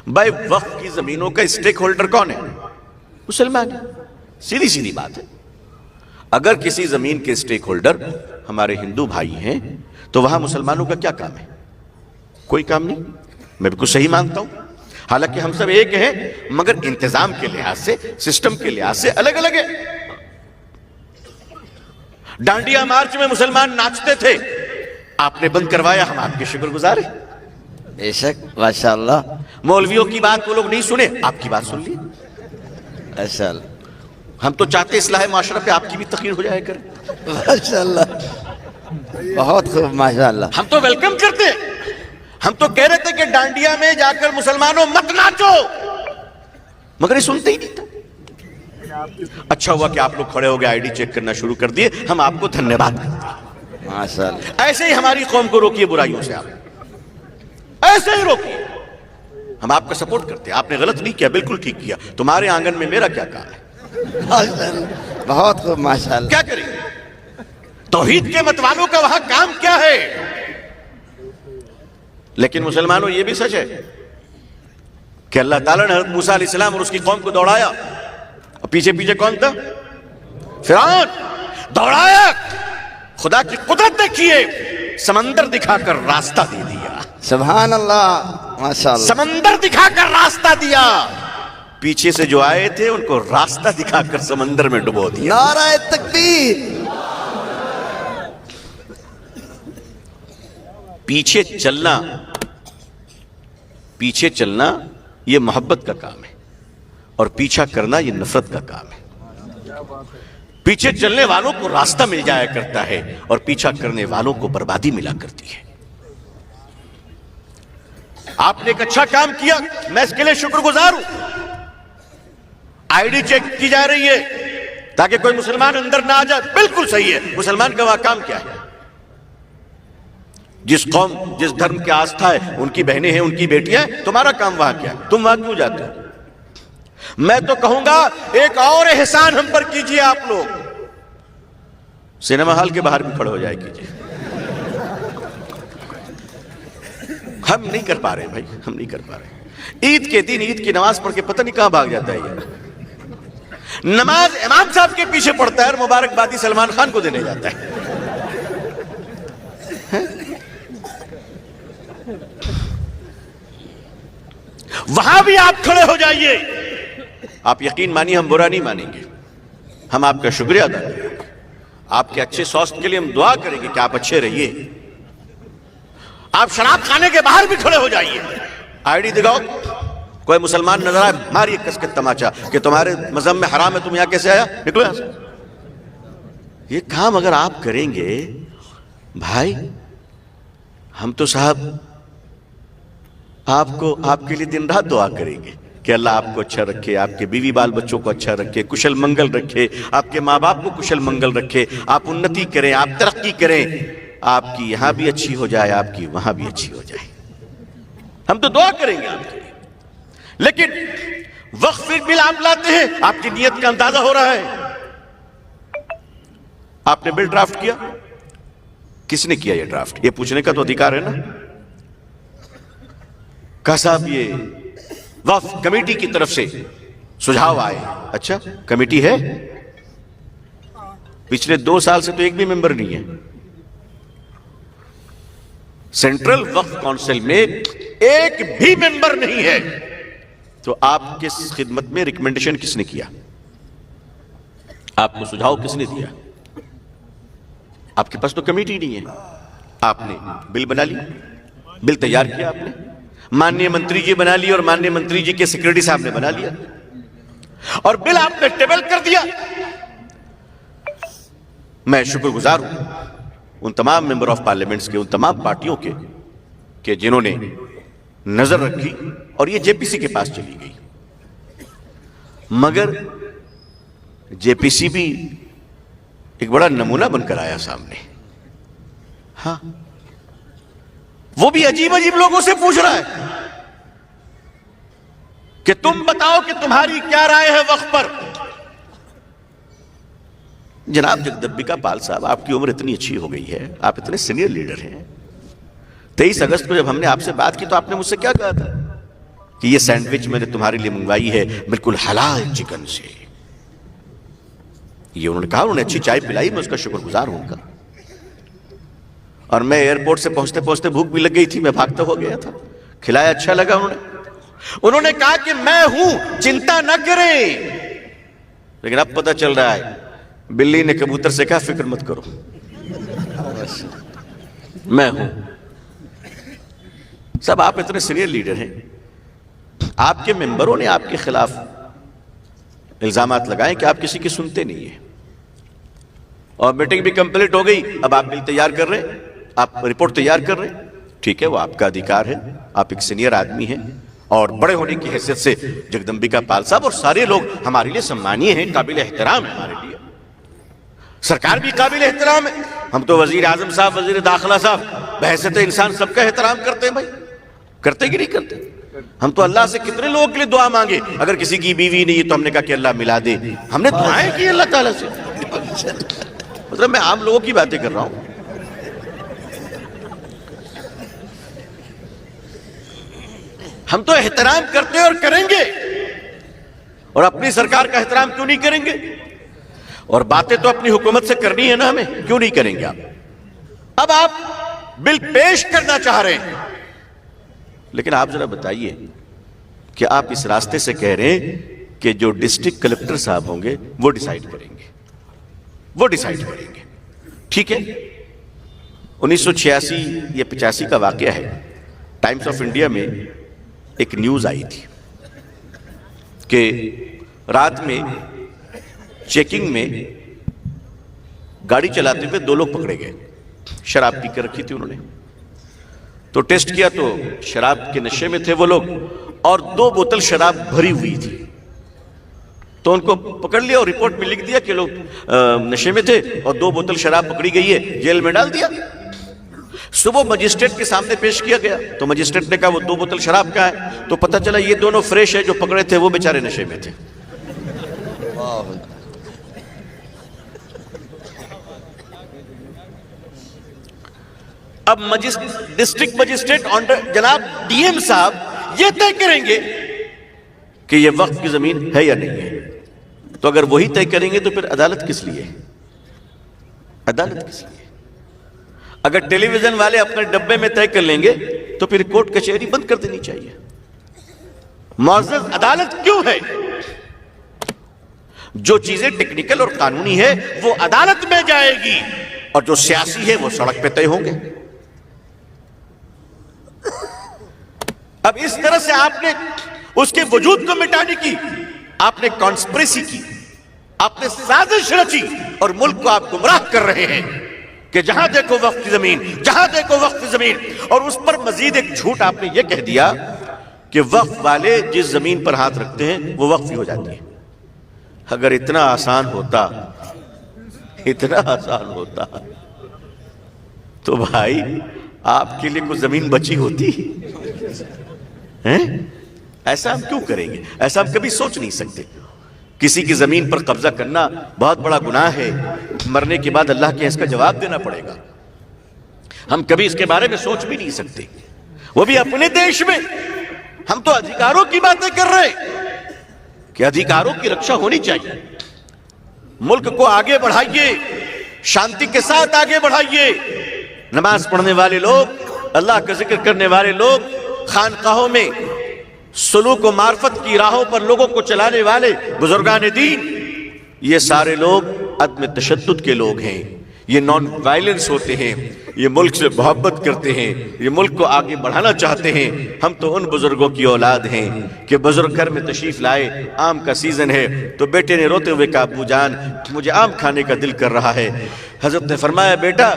بھائی وقف کی زمینوں کا اسٹیک ہولڈر کون ہے؟ مسلمان ہے. سیدھی سیدھی بات ہے. اگر کسی زمین کے اسٹیک ہولڈر ہمارے ہندو بھائی ہیں تو وہاں مسلمانوں کا کیا کام ہے؟ کوئی کام نہیں. میں بالکل صحیح مانتا ہوں. حالانکہ ہم سب ایک ہیں مگر انتظام کے لحاظ سے، سسٹم کے لحاظ سے الگ الگ ہے. ڈانڈیا مارچ میں مسلمان ناچتے تھے، آپ نے بند کروایا، ہم آپ کے شکر گزار ہیں. بے شک ماشاءاللہ. مولویوں کی بات وہ لوگ نہیں سنے، آپ کی بات سن لی. ماشاءاللہ ہم تو چاہتے اصلاح معاشرہ پہ آپ کی بھی تقریر ہو جائے کرے. ماشاءاللہ بہت خوب ماشاءاللہ. ہم تو ویلکم کرتے. ہم تو کہہ رہے تھے کہ ڈانڈیا میں جا کر مسلمانوں مت ناچو، مگر یہ سنتے ہی نہیں تھا. اچھا ہوا کہ آپ لوگ کھڑے ہو گئے، آئی ڈی چیک کرنا شروع کر دیے. ہم آپ کو دھنیہ واد کرتے ہیں. ماشاءاللہ ایسے ہی ہماری قوم کو روکیے برائیوں سے، آپ ایسے ہی روکیے. ہم آپ کا سپورٹ کرتے ہیں. آپ نے غلط نہیں کیا، بالکل ٹھیک کیا. تمہارے آنگن میں میرا کیا کام ہے؟ بہت خوب ماشاءاللہ. کیا کریں؟ توحید کے مت والوں کا وہاں کام کیا ہے؟ لیکن مسلمانوں یہ بھی سچ ہے کہ اللہ تعالیٰ نے حضرت موسیٰ علیہ السلام اور اس کی قوم کو دوڑایا، اور پیچھے پیچھے کون تھا؟ فرعون. دوڑایا. خدا کی قدرت دیکھیے، سمندر دکھا کر راستہ دے دیا. سبحان اللہ ماشاءاللہ. سمندر دکھا کر راستہ دیا. پیچھے سے جو آئے تھے ان کو راستہ دکھا کر سمندر میں ڈبو دیا. نعرہ تکبیر. پیچھے چلنا یہ محبت کا کام ہے، اور پیچھا کرنا یہ نفرت کا کام ہے. پیچھے چلنے والوں کو راستہ مل جایا کرتا ہے، اور پیچھا کرنے والوں کو بربادی ملا کرتی ہے. آپ نے ایک اچھا کام کیا، میں اس کے لیے شکر گزار ہوں. آئی ڈی چیک کی جا رہی ہے تاکہ کوئی مسلمان اندر نہ آ جائے. بالکل صحیح ہے. مسلمان کا وہاں کام کیا ہے؟ جس قوم جس دھرم کی آستھا ہے، ان کی بہنیں ہیں، ان کی بیٹیاں ہیں، تمہارا کام وہاں کیا ہے؟ تم وہاں کیوں جاتے ہو؟ میں تو کہوں گا ایک اور احسان ہم پر کیجئے. آپ لوگ سینما ہال کے باہر بھی کھڑے ہو جائے کیجئے. ہم نہیں کر پا رہے بھائی، ہم نہیں کر پا رہے. عید کے دن عید کی نماز پڑھ کے پتہ نہیں کہاں بھاگ جاتا ہے یہ. نماز امام صاحب کے پیچھے پڑھتا ہے اور مبارکبادی سلمان خان کو دینے جاتا ہے. وہاں بھی آپ کھڑے ہو جائیے. آپ یقین مانیے ہم برا نہیں مانیں گے. ہم آپ کا شکریہ ادا کریں گے. آپ کے اچھے سواستھ کے لیے ہم دعا کریں گے کہ آپ اچھے رہیے. آپ شراب خانے کے باہر بھی کھڑے ہو جائیے. آئی ڈی دکھاؤ. کوئی مسلمان نظر آئے ماری کس کے تماچا کہ تمہارے مذہب میں حرام ہے، تم یہاں کیسے آیا؟ نکلو یہاں سے. یہ کام اگر آپ کریں گے بھائی، ہم تو صاحب آپ کے لیے دن رات دعا کریں گے کہ اللہ آپ کو اچھا رکھے، آپ کے بیوی بال بچوں کو اچھا رکھے، کشل منگل رکھے، آپ کے ماں باپ کو کشل منگل رکھے، آپ انتی کریں، آپ ترقی کریں، آپ کی یہاں بھی اچھی ہو جائے، آپ کی وہاں بھی اچھی ہو جائے. ہم تو دعا کریں گے آپ کے لیے. لیکن وقف بل آپ لاتے ہیں، آپ کی نیت کا اندازہ ہو رہا ہے. آپ نے بل ڈرافٹ کیا. کس نے کیا یہ ڈرافٹ؟ یہ پوچھنے کا تو ادھیکار ہے نا. کہا صاحب یہ وقف کمیٹی کی طرف سے سجھاؤ آئے. اچھا کمیٹی ہے؟ پچھلے 2 سال سے تو ایک بھی ممبر نہیں ہے. سینٹرل وقف کونسل میں ایک بھی ممبر نہیں ہے. تو آپ کے خدمت میں ریکمنڈیشن کس نے کیا؟ آپ کو سجھاؤ کس نے دیا؟ آپ کے پاس تو کمیٹی نہیں ہے. آپ نے بل بنا لی، بل تیار کیا، آپ نے ماننیہ منتری جی بنا لی اور ماننیہ منتری جی کے سیکریٹری صاحب نے بنا لیا اور بل آپ نے ٹیبل کر دیا. میں شکر گزار ہوں ان تمام ممبر آف پارلیمنٹس کے، ان تمام پارٹیوں کے کہ جنہوں نے نظر رکھی اور یہ جے پی سی کے پاس چلی گئی. مگر جے پی سی بھی ایک بڑا نمونہ بن کر آیا سامنے. ہاں وہ بھی عجیب عجیب لوگوں سے پوچھ رہا ہے کہ تم بتاؤ کہ تمہاری کیا رائے ہے وقف پر. جناب جگدمبکا پال صاحب، آپ کی عمر اتنی اچھی ہو گئی ہے، آپ اتنے سینئر لیڈر ہیں. 23 اگست کو جب ہم نے آپ سے بات کی تو آپ نے مجھ سے کیا کہا تھا کہ یہ سینڈوچ میں نے تمہارے لیے منگوائی ہے بالکل حلال چکن سے. یہ انہوں نے کہا، انہوں نے اچھی چائے پلائی، میں اس کا شکر گزار ہوں گا. اور میں ایئرپورٹ سے پہنچتے پہنچتے بھوک بھی لگ گئی تھی, میں بھاگتا ہو گیا تھا, کھلایا, اچھا لگا. انہوں نے کہا کہ میں ہوں, چنتا نہ کریں. لیکن اب پتہ چل رہا ہے بلی نے کبوتر سے کہا فکر مت کرو, میں ہوں. صاحب آپ اتنے سینئر لیڈر ہیں, آپ کے ممبروں نے آپ کے خلاف الزامات لگائے کہ آپ کسی کی سنتے نہیں ہیں, اور میٹنگ بھی کمپلیٹ ہو گئی, اب آپ بل تیار کر رہے ہیں, آپ رپورٹ تیار کر رہے ہیں. ٹھیک ہے, وہ آپ کا ادھیکار ہے, آپ ایک سینئر آدمی ہیں, اور بڑے ہونے کی حیثیت سے جگدمبکا پال صاحب اور سارے لوگ ہمارے لیے سمانیہ ہیں, قابل احترام ہے ہمارے لیے, سرکار بھی قابل احترام ہے. ہم تو وزیر اعظم صاحب, وزیر داخلہ صاحب بحیثیت انسان سب کا احترام کرتے ہیں. بھائی کرتے کہ نہیں کرتے؟ ہم تو اللہ سے کتنے لوگوں کے لیے دعا مانگے, اگر کسی کی بیوی نہیں ہے تو ہم نے کہا کہ اللہ ملا دے, ہم نے دعائیں کی اللہ تعالیٰ سے. مطلب میں عام لوگوں کی باتیں کر رہا ہوں. ہم تو احترام کرتے اور کریں گے, اور اپنی سرکار کا احترام کیوں نہیں کریں گے؟ اور باتیں تو اپنی حکومت سے کرنی ہے نا ہمیں, کیوں نہیں کریں گے آپ؟ اب آپ بل پیش کرنا چاہ رہے ہیں, لیکن آپ ذرا بتائیے کہ آپ اس راستے سے کہہ رہے ہیں کہ جو ڈسٹرکٹ کلکٹر صاحب ہوں گے وہ ڈیسائیڈ کریں گے, وہ ڈیسائیڈ کریں گے. ٹھیک ہے, 1986 یا 85 کا واقعہ ہے, ٹائمز آف انڈیا میں ایک نیوز آئی تھی کہ رات میں چیکنگ میں گاڑی چلاتے ہوئے 2 لوگ پکڑے گئے, شراب پی کر رکھی تھی انہوں نے, تو ٹیسٹ کیا تو شراب کے نشے میں تھے وہ لوگ, اور 2 بوتل شراب بھری ہوئی تھی. تو ان کو پکڑ لیا اور رپورٹ میں لکھ دیا کہ لوگ نشے میں تھے اور 2 بوتل شراب پکڑی گئی ہے, جیل میں ڈال دیا. صبح مجسٹریٹ کے سامنے پیش کیا گیا تو مجسٹریٹ نے کہا وہ 2 بوتل شراب کا ہے, تو پتہ چلا یہ دونوں فریش ہے, جو پکڑے تھے وہ بیچارے نشے میں تھے. اب ڈسٹرکٹ مجسٹریٹ جناب ڈی ایم صاحب یہ طے کریں گے کہ یہ وقف کی زمین ہے یا نہیں ہے. تو اگر وہی طے کریں گے تو پھر عدالت کس لیے؟ عدالت کس لیے؟ اگر ٹیلی ویژن والے اپنے ڈبے میں طے کر لیں گے تو پھر کورٹ کچہری بند کر دینی چاہیے. معزز عدالت کیوں ہے؟ جو چیزیں ٹیکنیکل اور قانونی ہے وہ عدالت میں جائے گی, اور جو سیاسی ہے وہ سڑک پہ طے ہوں گے. اب اس طرح سے آپ نے اس کے وجود کو مٹانے کی, آپ نے کانسپریسی کی, آپ نے سازش رچی, اور ملک کو آپ گمراہ کر رہے ہیں کہ جہاں دیکھو وقف کی زمین, جہاں دیکھو وقف کی زمین. اور اس پر مزید ایک جھوٹ آپ نے یہ کہہ دیا کہ وقف والے جس زمین پر ہاتھ رکھتے ہیں وہ وقف ہی ہو جاتی ہے. اگر اتنا آسان ہوتا, اتنا آسان ہوتا تو بھائی آپ کے لیے کوئی زمین بچی ہوتی ہیں؟ ایسا ہم کیوں کریں گے؟ ایسا ہم کبھی سوچ نہیں سکتے. کسی کی زمین پر قبضہ کرنا بہت بڑا گناہ ہے, مرنے کے بعد اللہ کے اس کا جواب دینا پڑے گا. ہم کبھی اس کے بارے میں سوچ بھی نہیں سکتے, وہ بھی اپنے دیش میں. ہم تو ادھیکاروں کی باتیں کر رہے ہیں کہ ادھیکاروں کی رکشا ہونی چاہیے. ملک کو آگے بڑھائیے, شانتی کے ساتھ آگے بڑھائیے. نماز پڑھنے والے لوگ, اللہ کا ذکر کرنے والے لوگ, خانقاہوں میں سلوک و معرفت کی راہوں پر لوگوں کو چلانے والے بزرگان دین, یہ سارے لوگ عدم تشدد کے لوگ ہیں. یہ نان وائلنس ہوتے ہیں, یہ ملک سے محبت کرتے ہیں, یہ ملک کو آگے بڑھانا چاہتے ہیں. ہم تو ان بزرگوں کی اولاد ہیں کہ بزرگ گھر میں تشریف لائے, آم کا سیزن ہے تو بیٹے نے روتے ہوئے کہا ابو جان مجھے آم کھانے کا دل کر رہا ہے. حضرت نے فرمایا بیٹا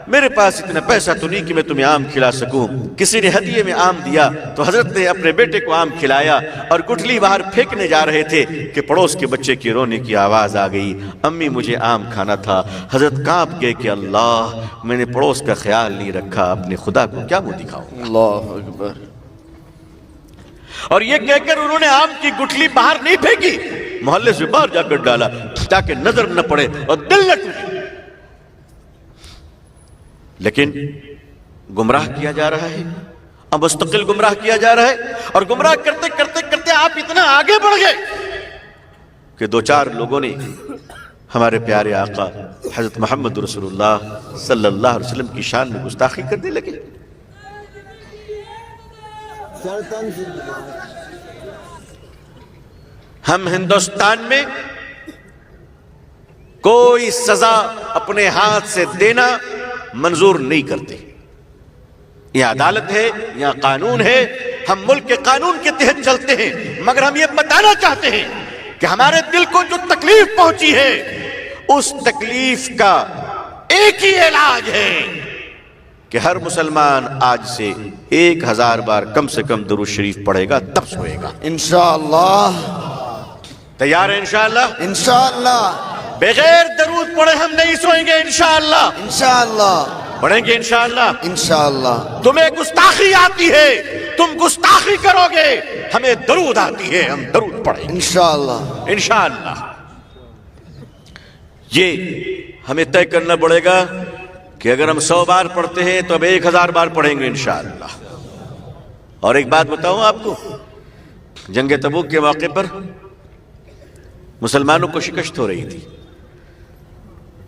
میرے پاس اتنا پیسہ تو نہیں کہ میں تمہیں آم کھلا سکوں. کسی نے ہدیے میں آم دیا تو حضرت نے اپنے بیٹے کو آم کھلایا, اور گٹھلی باہر پھینکنے جا رہے تھے کہ پڑوس کے بچے کی رونے کی آواز آ گئی, امی مجھے آم کھانا تھا. حضرت کانپ گئے کہ اللہ میں نے پڑوس کا خیال نہیں رکھا, اپنے خدا کو کیا منہ دکھاؤں. اللہ اکبر. اور یہ کہہ کر انہوں نے آم کی گٹھلی باہر نہیں پھینکی, محلے سے باہر جا کر ڈالا تاکہ نظر نہ پڑے اور دل نہ ٹوٹے. لیکن گمراہ کیا جا رہا ہے, اب مستقل گمراہ کیا جا رہا ہے, اور گمراہ کرتے کرتے کرتے آپ اتنا آگے بڑھ گئے کہ 2-4 لوگوں نے ہمارے پیارے آقا حضرت محمد رسول اللہ صلی اللہ علیہ وسلم کی شان میں گستاخی کرنے لگے. ہم ہندوستان میں کوئی سزا اپنے ہاتھ سے دینا منظور نہیں کرتے. یہ عدالت ہے، یہاں قانون ہے، ہم ملک کے قانون کے تحت چلتے ہیں. مگر ہم یہ بتانا چاہتے ہیں کہ ہمارے دل کو جو تکلیف پہنچی ہے اس تکلیف کا ایک ہی علاج ہے کہ ہر مسلمان آج سے 1000 بار کم سے کم درود شریف پڑھے گا تب سوئے گا. انشاءاللہ. تیار ہے انشاءاللہ؟ انشاءاللہ. بغیر درود پڑھے ہم نہیں سوئیں گے انشاءاللہ. انشاءاللہ. پڑھیں گے انشاءاللہ. انشاءاللہ. تمہیں گستاخی آتی ہے، تم گستاخی کرو گے، ہمیں درود آتی ہے، ہم درود پڑھیں گے انشاءاللہ. انشاءاللہ. یہ ہمیں طے کرنا پڑے گا کہ اگر ہم 100 بار پڑھتے ہیں تو اب 1000 بار پڑھیں گے انشاءاللہ. اور ایک بات بتاؤں آپ کو، جنگ تبوک کے موقع پر مسلمانوں کو شکست ہو رہی تھی.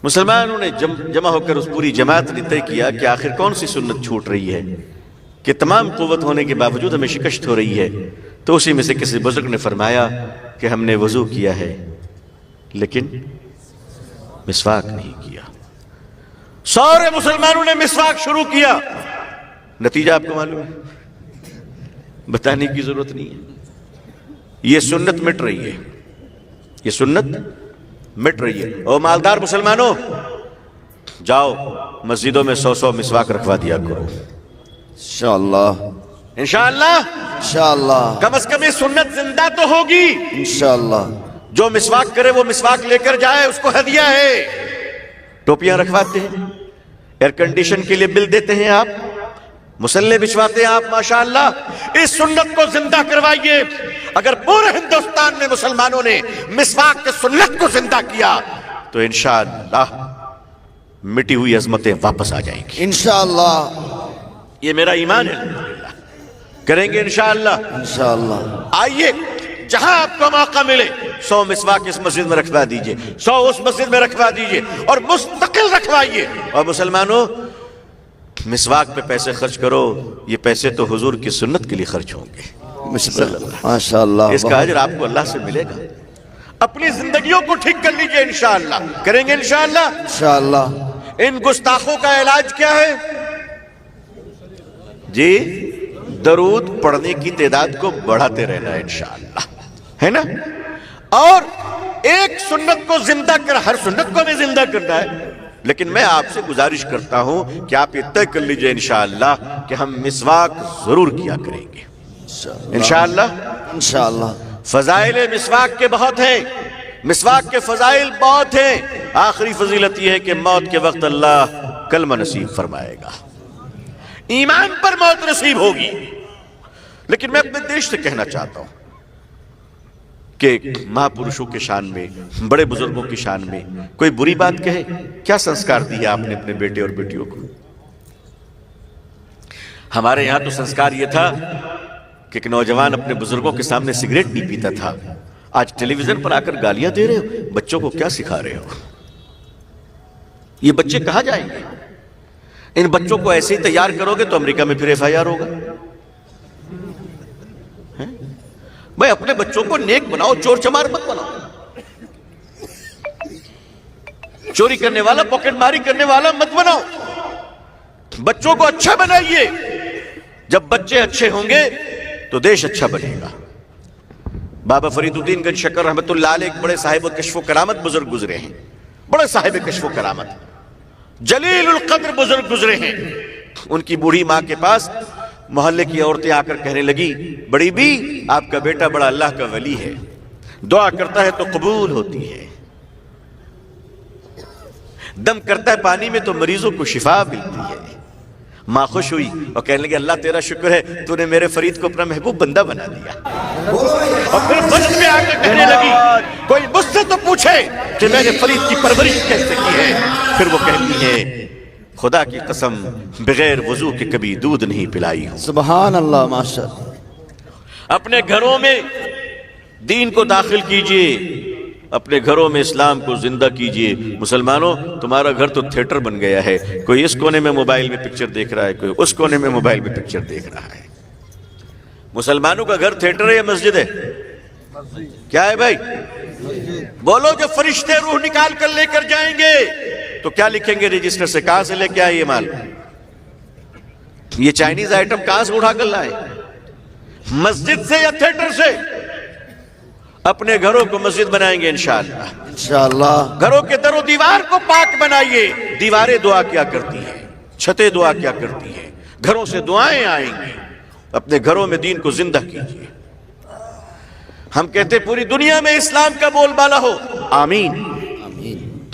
مسلمانوں نے جمع ہو کر اس پوری جماعت نے طے کیا کہ آخر کون سی سنت چھوٹ رہی ہے کہ تمام قوت ہونے کے باوجود ہمیں شکست ہو رہی ہے. تو اسی میں سے کسی بزرگ نے فرمایا کہ ہم نے وضو کیا ہے لیکن مسواک نہیں کیا. سارے مسلمانوں نے مسواک شروع کیا. نتیجہ آپ کو معلوم ہے، بتانے کی ضرورت نہیں ہے. یہ سنت مٹ رہی ہے، یہ سنت مٹ رہی ہے. اور مالدار مسلمانوں، جاؤ مسجدوں میں 100 مسواک رکھوا دیا کرو انشاءاللہ. انشاءاللہ. انشاءاللہ. کم از کم یہ سنت زندہ تو ہوگی. انشاءاللہ. جو مسواک کرے وہ مسواک لے کر جائے، اس کو ہدیہ ہے. ٹوپیاں رکھواتے ہیں، ایئر کنڈیشن کے لیے بل دیتے ہیں آپ، مسلح بچھواتے ہیں آپ. ماشاءاللہ اس سنت کو زندہ کروائیے. اگر پورے ہندوستان میں مسلمانوں نے مسواک کے سنت کو زندہ کیا تو انشاءاللہ مٹی ہوئی عظمتیں واپس آ جائیں گی انشاءاللہ. یہ میرا ایمان ہے. کریں گے انشاءاللہ. انشاءاللہ. آئیے جہاں آپ کو موقع ملے 100 مسواک اس مسجد میں رکھوا دیجئے، 100 اس مسجد میں رکھوا دیجئے اور مستقل رکھوائیے. اور مسلمانوں، مسواک پہ پیسے خرچ کرو، یہ پیسے تو حضور کی سنت کے لیے خرچ ہوں گے. ماشاءاللہ. اس کا اجر آپ کو اللہ سے ملے گا. اپنی زندگیوں کو ٹھیک کر لیجئے انشاءاللہ. کریں گے انشاءاللہ. انشاءاللہ. ان گستاخوں کا علاج کیا ہے جی؟ درود پڑھنے کی تعداد کو بڑھاتے رہنا ہے انشاءاللہ، ہے نا؟ اور ایک سنت کو زندہ کر، ہر سنت کو بھی زندہ کرنا ہے. لیکن میں آپ سے گزارش کرتا ہوں کہ آپ یہ طے کر لیجئے انشاءاللہ کہ ہم مسواک ضرور کیا کریں گے انشاءاللہ. انشاءاللہ. فضائل مسواک کے بہت ہیں، مسواک کے فضائل بہت ہیں. آخری فضیلت یہ ہے کہ موت کے وقت اللہ کلمہ نصیب فرمائے گا، ایمان پر موت نصیب ہوگی. لیکن میں اپنے دیش سے کہنا چاہتا ہوں کہ مہاپرشوں کے شان میں، بڑے بزرگوں کی شان میں کوئی بری بات کہے. کیا سنسکار دیا آپ نے اپنے بیٹے اور بیٹیوں کو؟ ہمارے یہاں تو سنسکار یہ تھا کہ ایک نوجوان اپنے بزرگوں کے سامنے سگریٹ نہیں پیتا تھا. آج ٹیلی ویژن پر آ کر گالیاں دے رہے ہو. بچوں کو کیا سکھا رہے ہو؟ یہ بچے کہاں جائیں گے؟ ان بچوں کو ایسے ہی تیار کرو گے تو امریکہ میں پھر FIR ہوگا. بھائی اپنے بچوں کو نیک بناؤ، چور چمار مت بناؤ. چوری کرنے والا، پاکٹ ماری کرنے والا مت بناؤ. بچوں کو اچھا بنائیے. جب بچے اچھے ہوں گے تو دیش اچھا بنے گا. بابا فرید الدین گنج شکر رحمت اللہ علیہ ایک بڑے صاحب کشف و کرامت بزرگ گزرے ہیں، بڑے صاحب کشف و کرامت، جلیل القدر بزرگ گزرے ہیں. ان کی بوڑھی ماں کے پاس محلے کی عورتیں آ کر کہنے لگی، بڑی بی آپ کا بیٹا بڑا اللہ کا ولی ہے، دعا کرتا ہے تو قبول ہوتی ہے، دم کرتا ہے پانی میں تو مریضوں کو شفا ملتی ہے. ماں خوش ہوئی اور کہنے لگی، اللہ تیرا شکر ہے تو نے میرے فرید کو اپنا محبوب بندہ بنا دیا. اور پھر مسجد میں آ کے کہنے لگی، کوئی مجھ سے تو پوچھے کہ میں نے فرید کی پرورش کیسے کی ہے. پھر وہ کہتی ہے، خدا کی قسم بغیر وضو کے کبھی دودھ نہیں پلائی ہوں. سبحان اللہ. ماشاءاللہ. اپنے گھروں میں دین کو داخل کیجئے. اپنے گھروں میں اسلام کو زندہ کیجئے. مسلمانوں تمہارا گھر تو تھیٹر بن گیا ہے. کوئی اس کونے میں موبائل میں پکچر دیکھ رہا ہے, کوئی اس کونے میں موبائل میں پکچر دیکھ رہا ہے. مسلمانوں کا گھر تھیٹر ہے یا مسجد ہے؟ کیا ہے بھائی؟ بولو. جو فرشتے روح نکال کر لے کر جائیں گے تو کیا لکھیں گے رجسٹر سے؟ کہاں سے لے کے آئے یہ مال؟ یہ چائنیز آئٹم کہاں سے اٹھا کر لائے؟ مسجد سے یا تھیٹر سے؟ اپنے گھروں کو مسجد بنائیں گے انشاءاللہ. انشاءاللہ. گھروں کے در و دیوار کو پاک بنائیے. دیواریں دعا کیا کرتی ہیں, چھتیں دعا کیا کرتی ہیں, گھروں سے دعائیں آئیں گی. اپنے گھروں میں دین کو زندہ کیجیے. ہم کہتے پوری دنیا میں اسلام کا بول بالا ہو, آمین.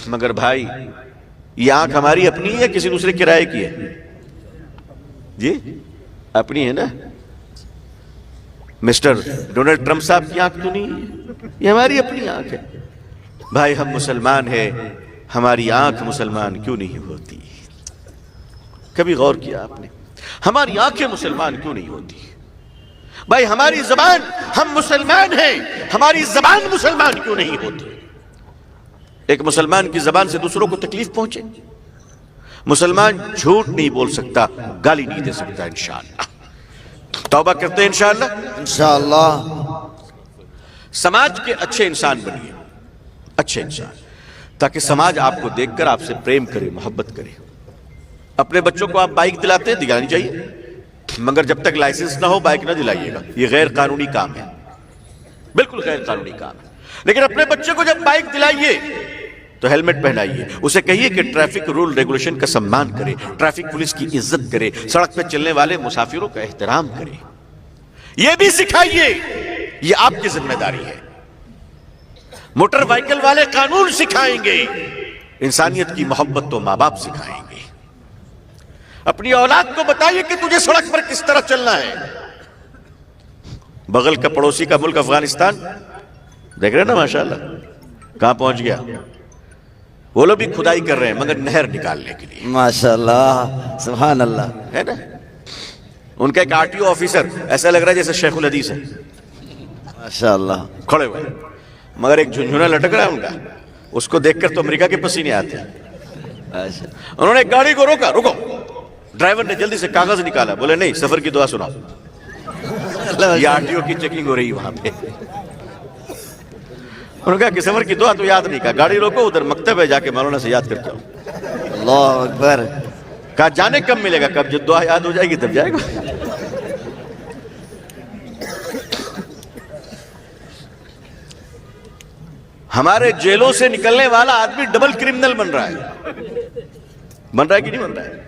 مگر بھائی یہ آنکھ ہماری اپنی ہے یا کسی دوسرے کرائے کی ہے؟ جی اپنی ہے نا. مسٹر ڈونلڈ ٹرمپ صاحب کی آنکھ تو نہیں ہے, یہ ہماری اپنی آنکھ ہے. بھائی ہم مسلمان ہیں, ہماری آنکھ مسلمان کیوں نہیں ہوتی؟ کبھی غور کیا آپ نے؟ ہماری آنکھیں مسلمان کیوں نہیں ہوتی؟ بھائی ہماری زبان, ہم مسلمان ہیں, ہماری زبان مسلمان کیوں نہیں ہوتی؟ ایک مسلمان کی زبان سے دوسروں کو تکلیف پہنچے. مسلمان جھوٹ نہیں بول سکتا, گالی نہیں دے سکتا. انشاءاللہ توبہ کرتے ہیں انشاءاللہ. انشاءاللہ. سماج کے اچھے انسان بنیے, اچھے انسان, تاکہ سماج آپ کو دیکھ کر آپ سے پریم کرے, محبت کرے. اپنے بچوں کو آپ بائک دلاتے ہیں, دلانی چاہیے, مگر جب تک لائسنس نہ ہو بائک نہ دلائیے گا. یہ غیر قانونی کام ہے, بالکل غیر قانونی کام ہے. لیکن اپنے بچے کو جب بائک دلائیے تو ہیلمٹ پہنائیے. اسے کہیے کہ ٹریفک رول ریگولیشن کا سمان کرے, ٹریفک پولیس کی عزت کرے, سڑک پہ چلنے والے مسافروں کا احترام کرے. یہ بھی سکھائیے, یہ آپ کی ذمہ داری ہے. موٹر وائیکل والے قانون سکھائیں گے, انسانیت کی محبت تو ماں باپ سکھائیں گے. اپنی اولاد کو بتائیے کہ تجھے سڑک پر کس طرح چلنا ہے. بغل کا پڑوسی کا ملک افغانستان دیکھ رہے نا ماشاءاللہ کہاں پہنچ گیا. وہ لوگ بھی کھدائی کر رہے ہیں مگر نہر نکالنے کے لیے. ماشاءاللہ, سبحان اللہ. ہے نا, ان کا ایک RTO آفیسر ایسا لگ رہا ہے جیسے شیخ الحدیث ہے, ماشاءاللہ. کھڑے ہوئے, مگر ایک جھنجھنا لٹک رہا ہے ان کا. اس کو دیکھ کر تو امریکہ کے پسینے آتے ہیں. انہوں نے ایک گاڑی کو روکا, رکو. ڈرائیور نے جلدی سے کاغذ نکالا, بولے نہیں سفر کی دعا سناؤ. یہ RTO کی چیکنگ ہو رہی ہے وہاں پہ. انہوں نے کہا کہ سفر کی دعا تو یاد نہیں. کہا گاڑی روکو, ادھر مکتب ہے, جا کے مولانا سے یاد کر کے آؤ. اللہ اکبر. کہا جانے کب ملے گا؟ کب جب دعا یاد ہو جائے گی تب جائے گا. ہمارے جیلوں سے نکلنے والا آدمی ڈبل کرمنل بن رہا ہے. بن رہا ہے کہ نہیں بن رہا ہے؟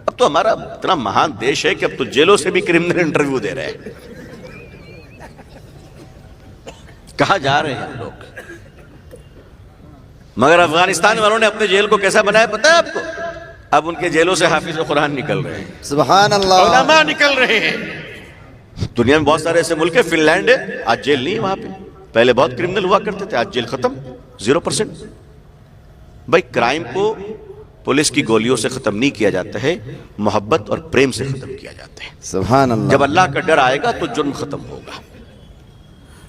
اب تو ہمارا اتنا مہان دیش ہے کہ اب تو جیلوں سے بھی کرمنل انٹرویو دے رہے ہیں. کہاں جا رہے ہیں لوگ؟ مگر افغانستان والوں نے اپنے جیل کو کیسا بنایا پتہ ہے آپ کو؟ اب ان کے جیلوں سے حافظ قرآن نکل رہے ہیں, سبحان اللہ. علماء نکل رہے ہیں. دنیا میں بہت سارے ایسے ملک ہیں, فن لینڈ ہے, آج جیل نہیں ہے وہاں پہ. پہلے بہت کرمنل ہوا کرتے تھے, آج جیل ختم, 0%. بھائی کرائم کو پولیس کی گولیوں سے ختم نہیں کیا جاتا ہے, محبت اور پریم سے ختم کیا جاتا ہے. سبحان اللہ. جب اللہ کا ڈر آئے گا تو جرم ختم ہوگا.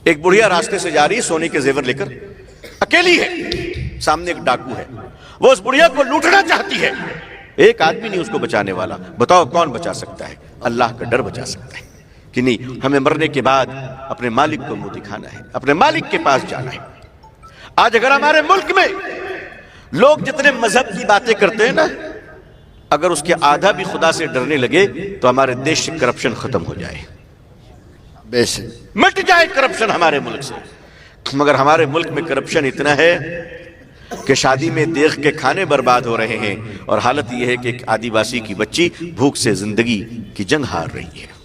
ایک بڑھیا راستے سے جا رہی ہے, سونے کے زیور لے کر, اکیلی ہے, سامنے ایک ڈاکو ہے. وہ اس بڑھیا کو لوٹنا چاہتی ہے, ایک آدمی نہیں اس کو بچانے والا. بتاؤ کون بچا سکتا ہے؟ اللہ کا ڈر بچا سکتا ہے کہ نہیں ہمیں مرنے کے بعد اپنے مالک کو منہ دکھانا ہے, اپنے مالک کے پاس جانا ہے. آج اگر ہمارے ملک میں لوگ جتنے مذہب کی باتیں کرتے ہیں نا, اگر اس کے آدھا بھی خدا سے ڈرنے لگے تو ہمارے دیش سے کرپشن ختم ہو جائے, بے شک مٹ جائے کرپشن ہمارے ملک سے. مگر ہمارے ملک میں کرپشن اتنا ہے کہ شادی میں دیکھ کے کھانے برباد ہو رہے ہیں, اور حالت یہ ہے کہ ایک آدی واسی کی بچی بھوک سے زندگی کی جنگ ہار رہی ہے.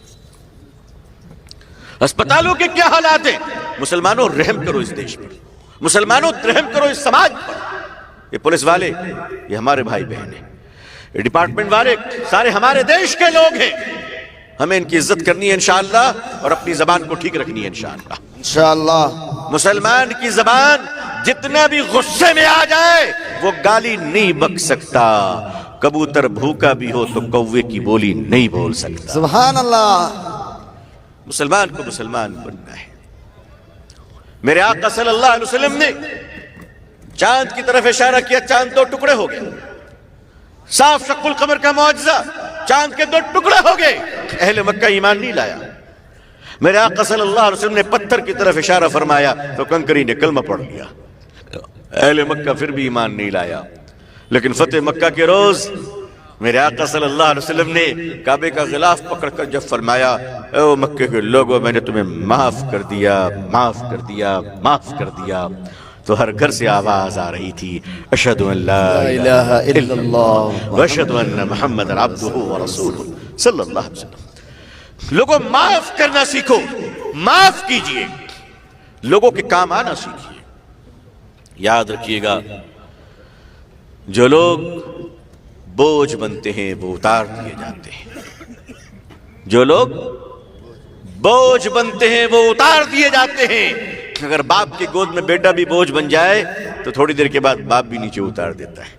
اسپتالوں کے کیا حالات ہیں؟ مسلمانوں رحم کرو اس دیش پر, مسلمانوں رحم کرو اس سماج پر. یہ پولیس والے یہ ہمارے بھائی بہن ہیں, یہ ڈپارٹمنٹ والے سارے ہمارے دیش کے لوگ ہیں. ہمیں ان کی عزت کرنی ہے انشاءاللہ, اور اپنی زبان کو ٹھیک رکھنی ہے انشاءاللہ. انشاءاللہ. مسلمان کی زبان جتنا بھی غصے میں آ جائے وہ گالی نہیں بک سکتا. کبوتر بھوکا بھی ہو تو کوے کی بولی نہیں بول سکتا. سبحان اللہ. مسلمان کو مسلمان بننا ہے. میرے آقا صلی اللہ علیہ وسلم نے چاند کی طرف اشارہ کیا، چاند 2 ٹکڑے ہو گئے. صاف شق القمر کا معجزہ، چاند کے 2 ٹکڑے ہو گئے. اہل مکہ ایمان نہیں لایا. میرے آقا صلی اللہ علیہ وسلم نے پتھر کی طرف اشارہ فرمایا تو کنکری نے کلمہ پڑھ لیا. اہل مکہ پھر بھی ایمان نہیں لایا. لیکن فتح مکہ کے روز میرے آقا صلی اللہ علیہ وسلم نے کعبے کا غلاف پکڑ کر جب فرمایا، اے مکے کے لوگوں، میں نے تمہیں معاف کر دیا، معاف کر دیا، معاف کر دیا، تو ہر گھر سے آواز آ رہی تھی، اشہد ان لا الہ الا اللہ واشہد ان محمد عبدہ ورسولہ صلی اللہ علیہ وسلم. لوگوں معاف کرنا سیکھو، معاف کیجئے، لوگوں کے کام آنا سیکھیے. یاد رکھیے گا، جو لوگ بوجھ بنتے ہیں وہ اتار دیے جاتے ہیں. جو لوگ بوجھ بنتے ہیں وہ اتار دیے جاتے ہیں. اگر باپ کی گود میں بیٹا بھی بوجھ بن جائے تو تھوڑی دیر کے بعد باپ بھی نیچے اتار دیتا ہے.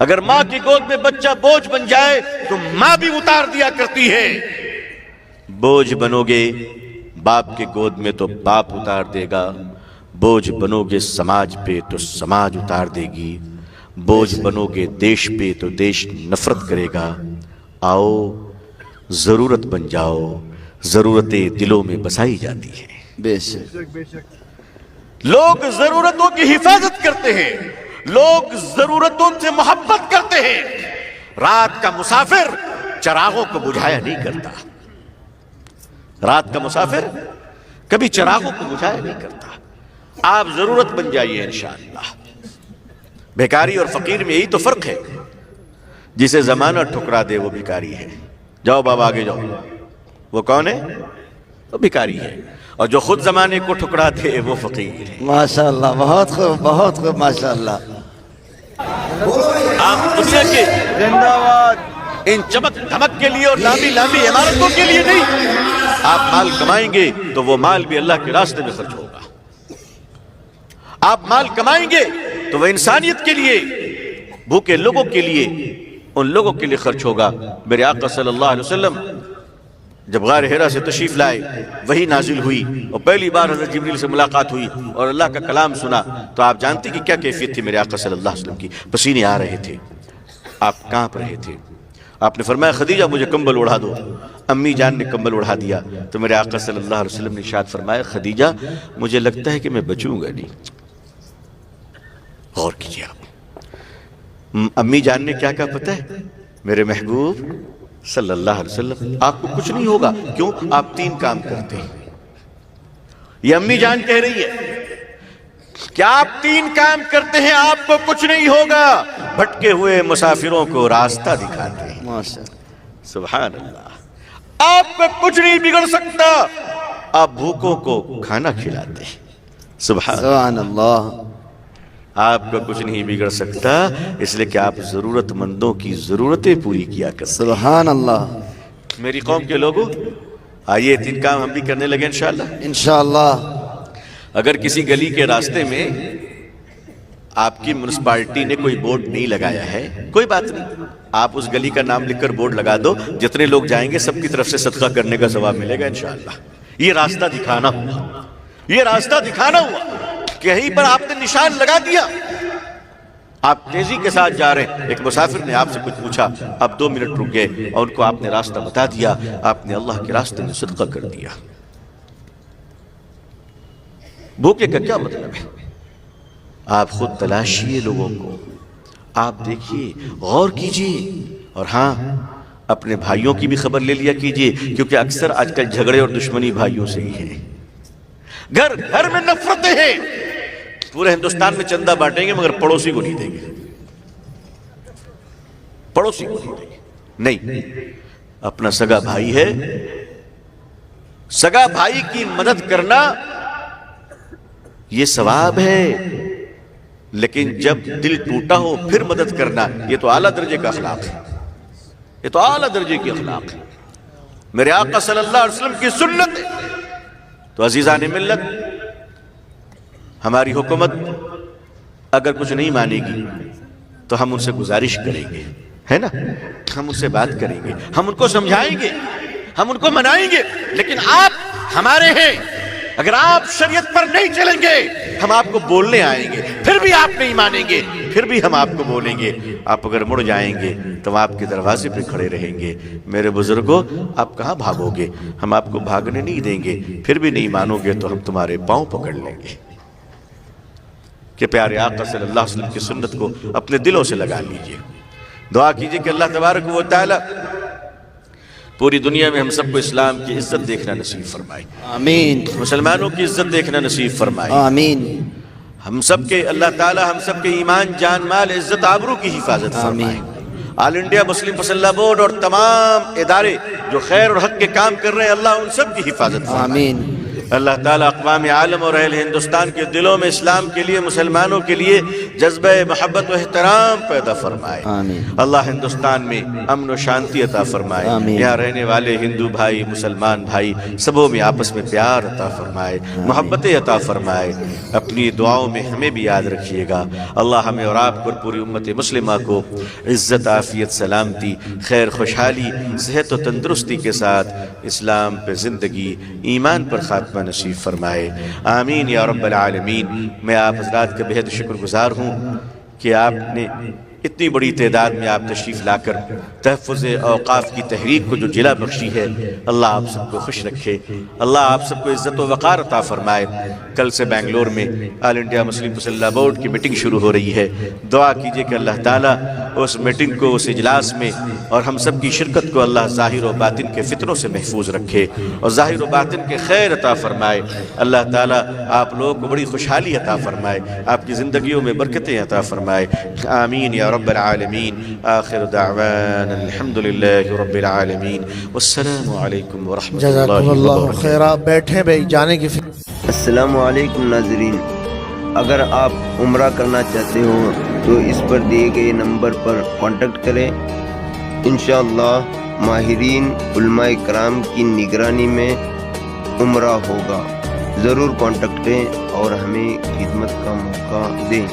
اگر ماں کی گود میں بچہ بوجھ بن جائے تو ماں بھی اتار دیا کرتی ہے. بوجھ بنو گے باپ کی گود میں تو باپ اتار دے گا، بوجھ بنو گے سماج پہ تو سماج اتار دے گی، بوجھ بنو گے دیش پہ تو دیش نفرت کرے گا. آؤ ضرورت بن جاؤ، ضرورتیں دلوں میں بسائی جاتی ہیں. بے شک لوگ ضرورتوں کی حفاظت کرتے ہیں، لوگ ضرورتوں سے محبت کرتے ہیں. رات کا مسافر چراغوں کو بجھایا نہیں کرتا. رات کا مسافر کبھی چراغوں کو بجھایا نہیں کرتا. آپ ضرورت بن جائیے انشاءاللہ. بھیکاری اور فقیر میں یہی تو فرق ہے. جسے زمانہ ٹھکرا دے وہ بھیکاری ہے. جاؤ بابا آگے جاؤ. وہ کون ہے؟ وہ بھیکاری ہے. اور جو خود زمانے کو ٹھکرا دے وہ فقیر ہے. ماشاءاللہ، بہت خوب، بہت خوب، ماشاءاللہ. آپ دنیا کے زندہ باد. ان چمک دھمک کے لیے اور لامبی لامبی عمارتوں کے لیے نہیں. آپ مال کمائیں گے تو وہ مال بھی اللہ کے راستے میں خرچ ہوگا. آپ مال کمائیں گے تو وہ انسانیت کے لیے، بھوکے لوگوں کے لیے، ان لوگوں کے لیے خرچ ہوگا. میرے آقا صلی اللہ علیہ وسلم جب غار حرا سے تشریف لائے، وحی نازل ہوئی اور پہلی بار حضرت جبریل سے ملاقات ہوئی اور اللہ کا کلام سنا، تو آپ جانتے کہ کیا کیفیت تھی میرے آقا صلی اللہ علیہ وسلم کی. پسینے آ رہے تھے، آپ کانپ رہے تھے. آپ نے فرمایا خدیجہ مجھے کمبل اڑا دو. امی جان نے کمبل اڑا دیا. تو میرے آقا صلی اللہ علیہ وسلم نے ارشاد فرمایا خدیجہ مجھے لگتا ہے کہ میں بچوں گا نہیں. غور کیجیے آپ. امی جان نے کیا کہا پتہ ہے؟ میرے محبوب صلی اللہ علیہ وسلم آپ کو کچھ نہیں ہوگا. کیوں؟ آپ 3 کام کرتے ہیں. یہ امی جان کہہ رہی ہے کہ آپ 3 کام کرتے ہیں آپ کو کچھ نہیں ہوگا. بھٹکے ہوئے مسافروں کو راستہ دکھاتے ہیں. سبحان اللہ. آپ کا کچھ نہیں بگڑ سکتا. آپ بھوکوں کو کھانا کھلاتے ہیں. سبحان اللہ. آپ کا کچھ نہیں بگڑ سکتا اس لیے کہ آپ ضرورت مندوں کی ضرورتیں پوری کیا کرتے. سبحان اللہ. میری قوم کے لوگوں آئیے 3 کام ہم بھی کرنے لگے انشاءاللہ. انشاءاللہ. اگر کسی گلی کے راستے میں آپ کی میونسپلٹی نے کوئی بورڈ نہیں لگایا ہے، کوئی بات نہیں، آپ اس گلی کا نام لکھ کر بورڈ لگا دو. جتنے لوگ جائیں گے سب کی طرف سے صدقہ کرنے کا ثواب ملے گا انشاءاللہ. یہ راستہ دکھانا ہوا. یہ راستہ دکھانا ہوا کہ یہیں پر آپ نے نشان لگا دیا. آپ تیزی کے ساتھ جا رہے ہیں، ایک مسافر نے آپ سے کچھ پوچھا، آپ 2 منٹ رک گئے اور ان کو آپ نے راستہ بتا دیا. آپ نے اللہ کے راستے میں صدقہ کر دیا. بھوکے کا کیا مطلب ہے؟ آپ خود تلاشیے لوگوں کو، آپ دیکھیے، غور کیجیے. اور ہاں اپنے بھائیوں کی بھی خبر لے لیا کیجیے، کیونکہ اکثر آج کل جھگڑے اور دشمنی بھائیوں سے ہی ہیں. گھر گھر میں نفرتیں ہیں. پورے ہندوستان میں چندہ بانٹیں گے مگر پڑوسی کو نہیں دیں گے. پڑوسی کو نہیں دیں گے. نہیں، اپنا سگا بھائی ہے، سگا بھائی کی مدد کرنا یہ ثواب ہے. لیکن جب دل ٹوٹا ہو پھر مدد کرنا یہ تو اعلیٰ درجے کا اخلاق ہے. یہ تو اعلیٰ درجے کی اخلاق ہے. میرے آقا صلی اللہ علیہ وسلم کی سنت ہے. تو عزیزان ملت، ہماری حکومت اگر کچھ نہیں مانے گی تو ہم ان سے گزارش کریں گے، ہے نا؟ ہم ان سے بات کریں گے، ہم ان کو سمجھائیں گے، ہم ان کو منائیں گے. لیکن آپ ہمارے ہیں، اگر آپ شریعت پر نہیں چلیں گے ہم آپ کو بولنے آئیں گے، پھر بھی آپ نہیں مانیں گے، پھر بھی ہم آپ کو بولیں گے۔ آپ اگر مڑ جائیں گے تو ہم آپ کے دروازے پہ کھڑے رہیں گے۔ میرے بزرگوں، آپ کہاں بھاگو گے؟ ہم آپ کو بھاگنے نہیں دیں گے، پھر بھی نہیں مانو گے تو ہم تمہارے پاؤں پکڑ لیں گے۔ کہ پیارے آقا صلی اللہ علیہ وسلم کی سنت کو اپنے دلوں سے لگا لیجئے۔ دعا کیجئے کہ اللہ تبارک و تعالی پوری دنیا میں ہم سب کو اسلام کی عزت دیکھنا نصیب فرمائے، آمین مسلمانوں کی عزت دیکھنا نصیب فرمائے۔ آمین ہم سب کے اللہ تعالی ہم سب کے ایمان، جان، مال، عزت، آبرو کی حفاظت فرمائے۔ آل انڈیا مسلم پسندہ بورڈ اور تمام ادارے جو خیر اور حق کے کام کر رہے ہیں، اللہ ان سب کی حفاظت فرمائے۔ آمین اللہ تعالیٰ اقوام عالم اور اہل ہندوستان کے دلوں میں اسلام کے لیے، مسلمانوں کے لیے جذبہ محبت و احترام پیدا فرمائے۔ آمین اللہ ہندوستان میں امن و شانتی عطا فرمائے۔ آمین یہاں رہنے والے ہندو بھائی، مسلمان بھائی سبوں میں آپس میں پیار عطا فرمائے، محبتیں عطا فرمائے۔ اپنی دعاؤں میں ہمیں بھی یاد رکھیے گا۔ اللہ ہمیں اور آپ کو اور پوری امت مسلمہ کو عزت، عافیت، سلامتی، خیر، خوشحالی، صحت و تندرستی کے ساتھ اسلام پہ زندگی، ایمان پر خاتمہ نصیب فرمائے۔ آمین یا رب العالمین۔ میں آپ حضرات کا بہت شکر گزار ہوں کہ آپ نے اتنی بڑی تعداد میں آپ تشریف لا کر تحفظ اوقاف کی تحریک کو جو جلا بخشی ہے، اللہ آپ سب کو خوش رکھے، اللہ آپ سب کو عزت و وقار عطا فرمائے۔ کل سے بنگلور میں آل انڈیا مسلم پسندہ بورڈ کی میٹنگ شروع ہو رہی ہے۔ دعا کیجئے کہ اللہ تعالیٰ اس میٹنگ کو، اس اجلاس میں اور ہم سب کی شرکت کو اللہ ظاہر و باطن کے فتنوں سے محفوظ رکھے اور ظاہر و باطن کے خیر عطا فرمائے۔ اللہ تعالیٰ آپ لوگوں کو بڑی خوشحالی عطا فرمائے، آپ کی زندگیوں میں برکتیں عطا فرمائے۔ آمین یا رب العالمین۔ آخر دعوانا الحمدللہ رب العالمین، والسلام علیکم ورحمۃ جزاکم اللہ اللہ وبرکاتہ۔ خیر۔ آپ بیٹھیں بھائی، جانے کی السلام علیکم ناظرین، اگر آپ عمرہ کرنا چاہتے ہو تو اس پر دیے گئے نمبر پر کانٹیکٹ کریں۔ انشاءاللہ ماہرین علماء کرام کی نگرانی میں عمرہ ہوگا۔ ضرور کانٹیکٹ کریں اور ہمیں خدمت کا موقع دیں۔